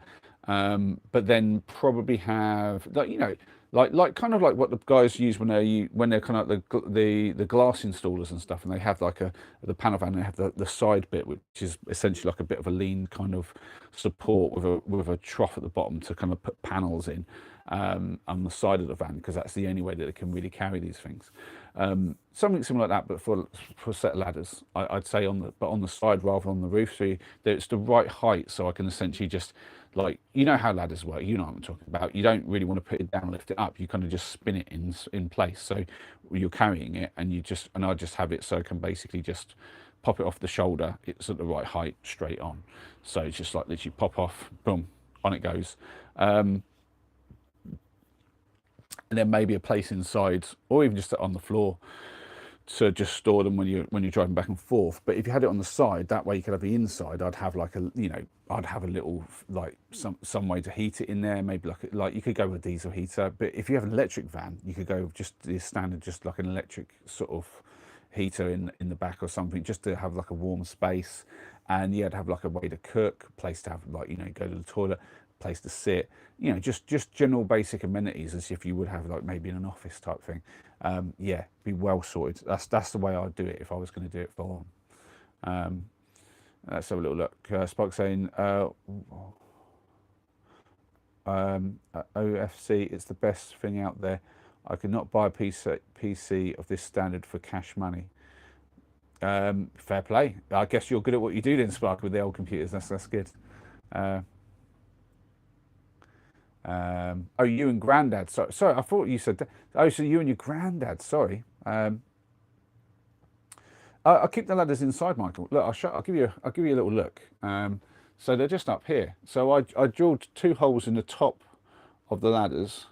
but then probably have, like, you know, like kind of like what the guys use when they're kind of like the glass installers and stuff, and they have like the panel van. They have the side bit, which is essentially like a bit of a lean kind of support with a trough at the bottom to kind of put panels in, on the side of the van, because that's the only way that it can really carry these things. Something similar like that, but for a set of ladders, I'd say on the side rather than on the roof, so that it's the right height, so I can essentially just, like, you know how ladders work, you know what I'm talking about. You don't really want to put it down, lift it up. You kind of just spin it in place, so you're carrying it, and I just have it so I can basically just pop it off the shoulder. It's at the right height, straight on. So it's just like literally pop off, boom, on it goes. And then maybe a place inside, or even just on the floor, to just store them when you're driving back and forth. But if you had it on the side, that way you could have the inside. I'd have like I'd have a little, like, some way to heat it in there. Maybe like you could go with a diesel heater. But if you have an electric van, you could go just the standard, just like an electric sort of heater in the back or something, just to have like a warm space. And yeah, to have like a way to cook, place to have like, you know, go to the toilet, place to sit, you know, just general basic amenities as if you would have like maybe in an office type thing. Yeah, be well sorted. That's the way I'd do it if I was going to do it for them. Let's have a little look. Spike saying, OFC, it's the best thing out there. I could not buy a PC of this standard for cash money. Fair play. I guess you're good at what you do then, Spark, with the old computers. That's good. Oh, you and Grandad. Sorry, I thought you said that. Oh, so you and your Grandad. Sorry. I'll keep the ladders inside, Michael. Look, I'll give you a little look. So they're just up here. So I drilled 2 holes in the top of the ladders,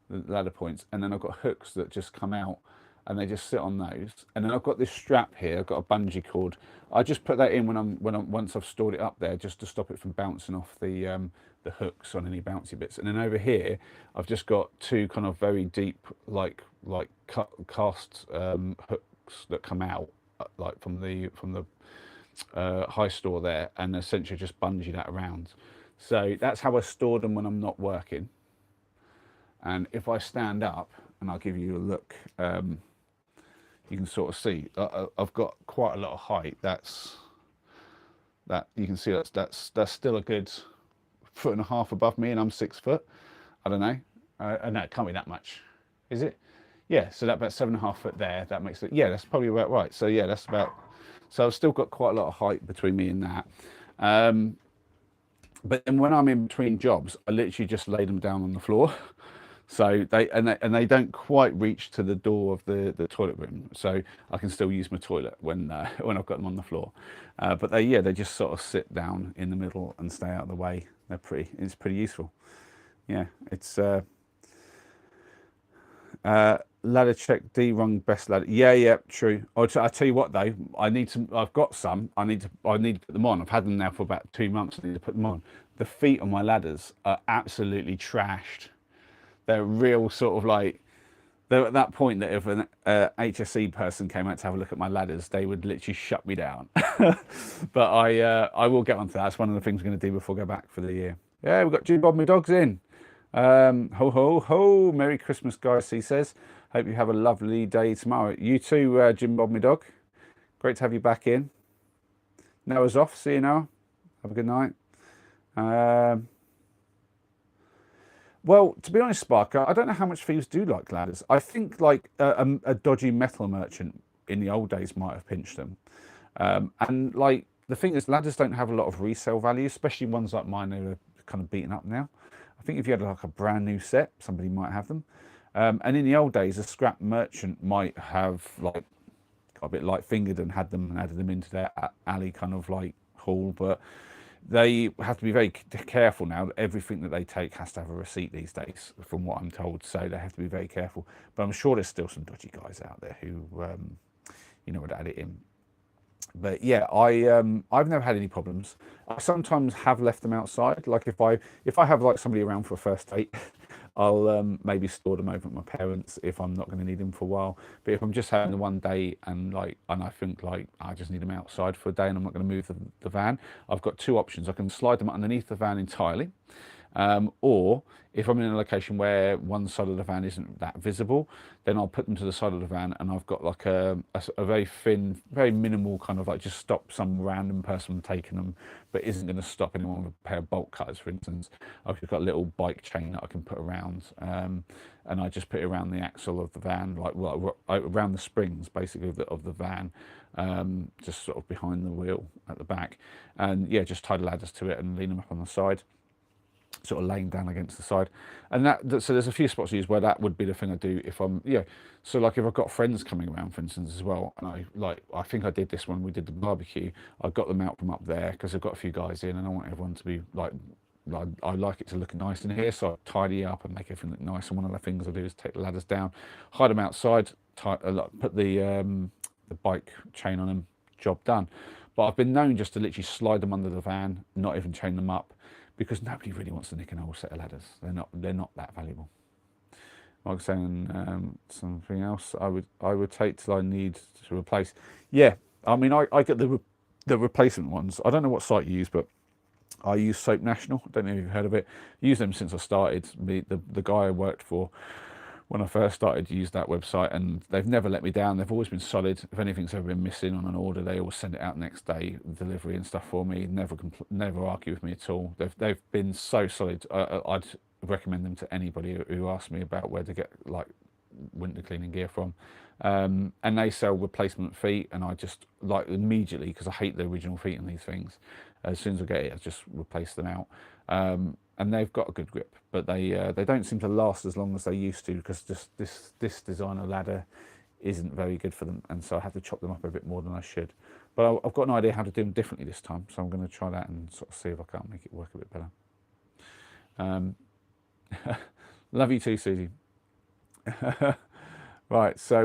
the ladder points, and then I've got hooks that just come out, and they just sit on those. And then I've got this strap here. I've got a bungee cord. I just put that in once I've stored it up there, just to stop it from bouncing off the hooks on any bouncy bits. And then over here, I've just got 2 kind of very deep, like cast hooks that come out, like from the high store there, and essentially just bungee that around. So that's how I store them when I'm not working. And if I stand up, and I'll give you a look, you can sort of see I've got quite a lot of height. That you can see that's still a good 1.5 foot above me, and I'm 6 foot. I don't know, and that can't be that much, is it? Yeah, so that about 7.5 foot there. That makes it, yeah, that's probably about right. So yeah, that's about. So I've still got quite a lot of height between me and that. But then when I'm in between jobs, I literally just lay them down on the floor. So they don't quite reach to the door of the toilet room. So I can still use my toilet when I've got them on the floor. But they just sort of sit down in the middle and stay out of the way. It's pretty useful. Yeah, it's ladder check, D-rung best ladder. Yeah, true. I tell you what though, I've got some. I need to put them on. I've had them now for about 2 months. I need to put them on. The feet on my ladders are absolutely trashed. They're real sort of like, they're at that point that if an HSE person came out to have a look at my ladders, they would literally shut me down. But I will get onto that. That's one of the things I'm going to do before I go back for the year. Yeah, we've got Jim Bob my dogs in. Ho ho ho! Merry Christmas, guys. He says, hope you have a lovely day tomorrow. You too, Jim Bob my dog. Great to have you back in. Noah's off. See you now. Have a good night. Well, to be honest, Sparker, I don't know how much thieves do like ladders. I think like a dodgy metal merchant in the old days might have pinched them. And like the thing is, ladders don't have a lot of resale value, especially ones like mine that are kind of beaten up now. I think if you had like a brand new set, somebody might have them. And in the old days, a scrap merchant might have like got a bit light fingered and had them and added them into their alley kind of like haul, but they have to be very careful now. Everything that they take has to have a receipt these days, from what I'm told. So they have to be very careful. But I'm sure there's still some dodgy guys out there who, you know, would add it in. But yeah, I've never had any problems. I sometimes have left them outside. Like if I have like somebody around for a first date, I'll maybe store them over at my parents' if I'm not going to need them for a while. But if I'm just having the one day and I think like I just need them outside for a day and I'm not going to move the van, I've got 2 options. I can slide them underneath the van entirely, or if I'm in a location where one side of the van isn't that visible, then I'll put them to the side of the van, and I've got like a very thin, very minimal kind of like just stop some random person from taking them, but isn't going to stop anyone with a pair of bolt cutters, for instance. I've just got a little bike chain that I can put around, and I just put it around the axle of the van, like around the springs basically of the van, just sort of behind the wheel at the back, and yeah, just tie the ladders to it and lean them up on the side, sort of laying down against the side. And so there's a few spots I use where that would be the thing I do if I'm, yeah. So like if I've got friends coming around, for instance, as well, and I think I did this when we did the barbecue. I got them out from up there because I've got a few guys in, and I want everyone to be like, I like it to look nice in here, so I tidy up and make everything look nice. And one of the things I do is take the ladders down, hide them outside, put the bike chain on them, job done. But I've been known just to literally slide them under the van, not even chain them up, because nobody really wants to nick an old set of ladders. They're not that valuable. Like saying something else. I would take till I need to replace. Yeah, I mean I get the replacement ones. I don't know what site you use, but I use Soap National. I don't know if you've heard of it. I use them since I started. The guy I worked for when I first started to use that website, and they've never let me down. They've always been solid. If anything's ever been missing on an order, they always send it out next day, delivery and stuff for me. Never argue with me at all. They've been so solid. I'd recommend them to anybody who asks me about where to get like winter cleaning gear from. And they sell replacement feet, and I just like immediately, because I hate the original feet in these things. As soon as I get it, I just replace them out. And they've got a good grip, but they don't seem to last as long as they used to, because just this designer ladder isn't very good for them, and so I have to chop them up a bit more than I should. But I've got an idea how to do them differently this time, so I'm going to try that and sort of see if I can't make it work a bit better. Love you too, Susie. Right, so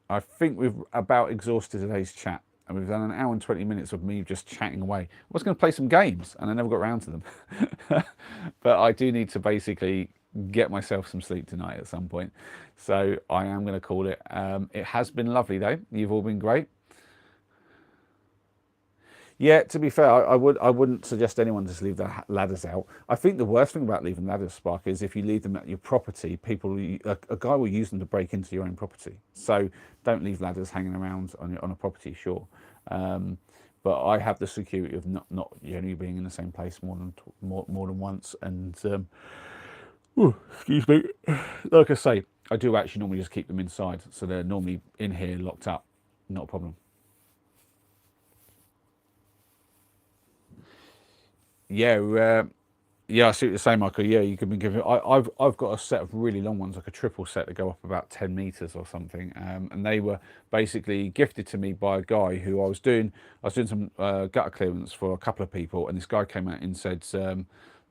I think we've about exhausted today's chat, and we've done an hour and 20 minutes of me just chatting away. I was going to play some games, and I never got around to them. But I do need to basically get myself some sleep tonight at some point, so I am going to call it. It has been lovely, though. You've all been great. Yeah, to be fair, I wouldn't suggest anyone just leave their ladders out. I think the worst thing about leaving ladders, Spark, is if you leave them at your property, a guy will use them to break into your own property. So don't leave ladders hanging around on a property, sure. But I have the security of not only being in the same place more than once. And excuse me, like I say, I do actually normally just keep them inside, so they're normally in here locked up, not a problem. Yeah, yeah, I see what you're saying, Michael. Yeah, you could be giving. I've got a set of really long ones, like a triple set that go up about 10 meters or something, and they were basically gifted to me by a guy who I was doing some gutter clearance for a couple of people, and this guy came out and said,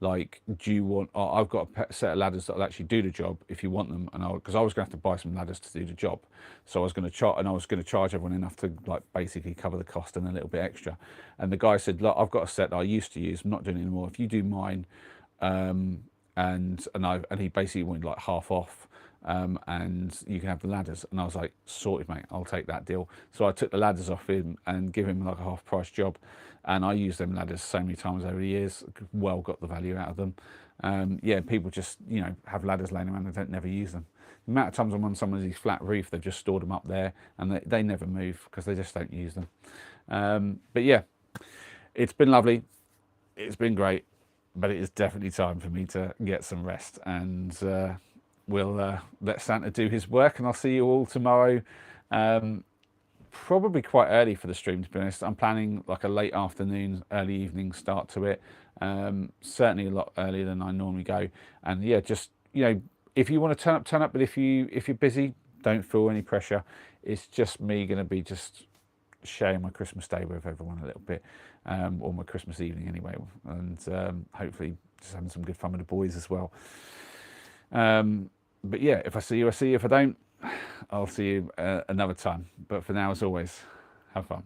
like, do you want? Oh, I've got a set of ladders that'll actually do the job if you want them, and because I was going to have to buy some ladders to do the job, so I was going to charge everyone enough to like basically cover the cost and a little bit extra. And the guy said, look, I've got a set that I used to use, I'm not doing it anymore. If you do mine, and he basically wanted like half off, and you can have the ladders. And I was like, sorted, mate, I'll take that deal. So I took the ladders off him and give him like a half price job, and I used them ladders so many times over the years. Well, got the value out of them. Yeah, people just have ladders laying around, they don't never use them. The amount of times I'm on somebody's flat roof, they've just stored them up there, and they never move because they just don't use them. But yeah, it's been lovely, it's been great, but it is definitely time for me to get some rest, and we'll let Santa do his work, and I'll see you all tomorrow. Probably quite early for the stream, to be honest. I'm planning like a late afternoon, early evening start to it. Certainly a lot earlier than I normally go. And yeah, just if you want to turn up. But if you're busy, don't feel any pressure. It's just me going to be just sharing my Christmas day with everyone a little bit, or my Christmas evening anyway, and hopefully just having some good fun with the boys as well. But yeah, if I see you, I see you. If I don't, I'll see you another time. But for now, as always, have fun.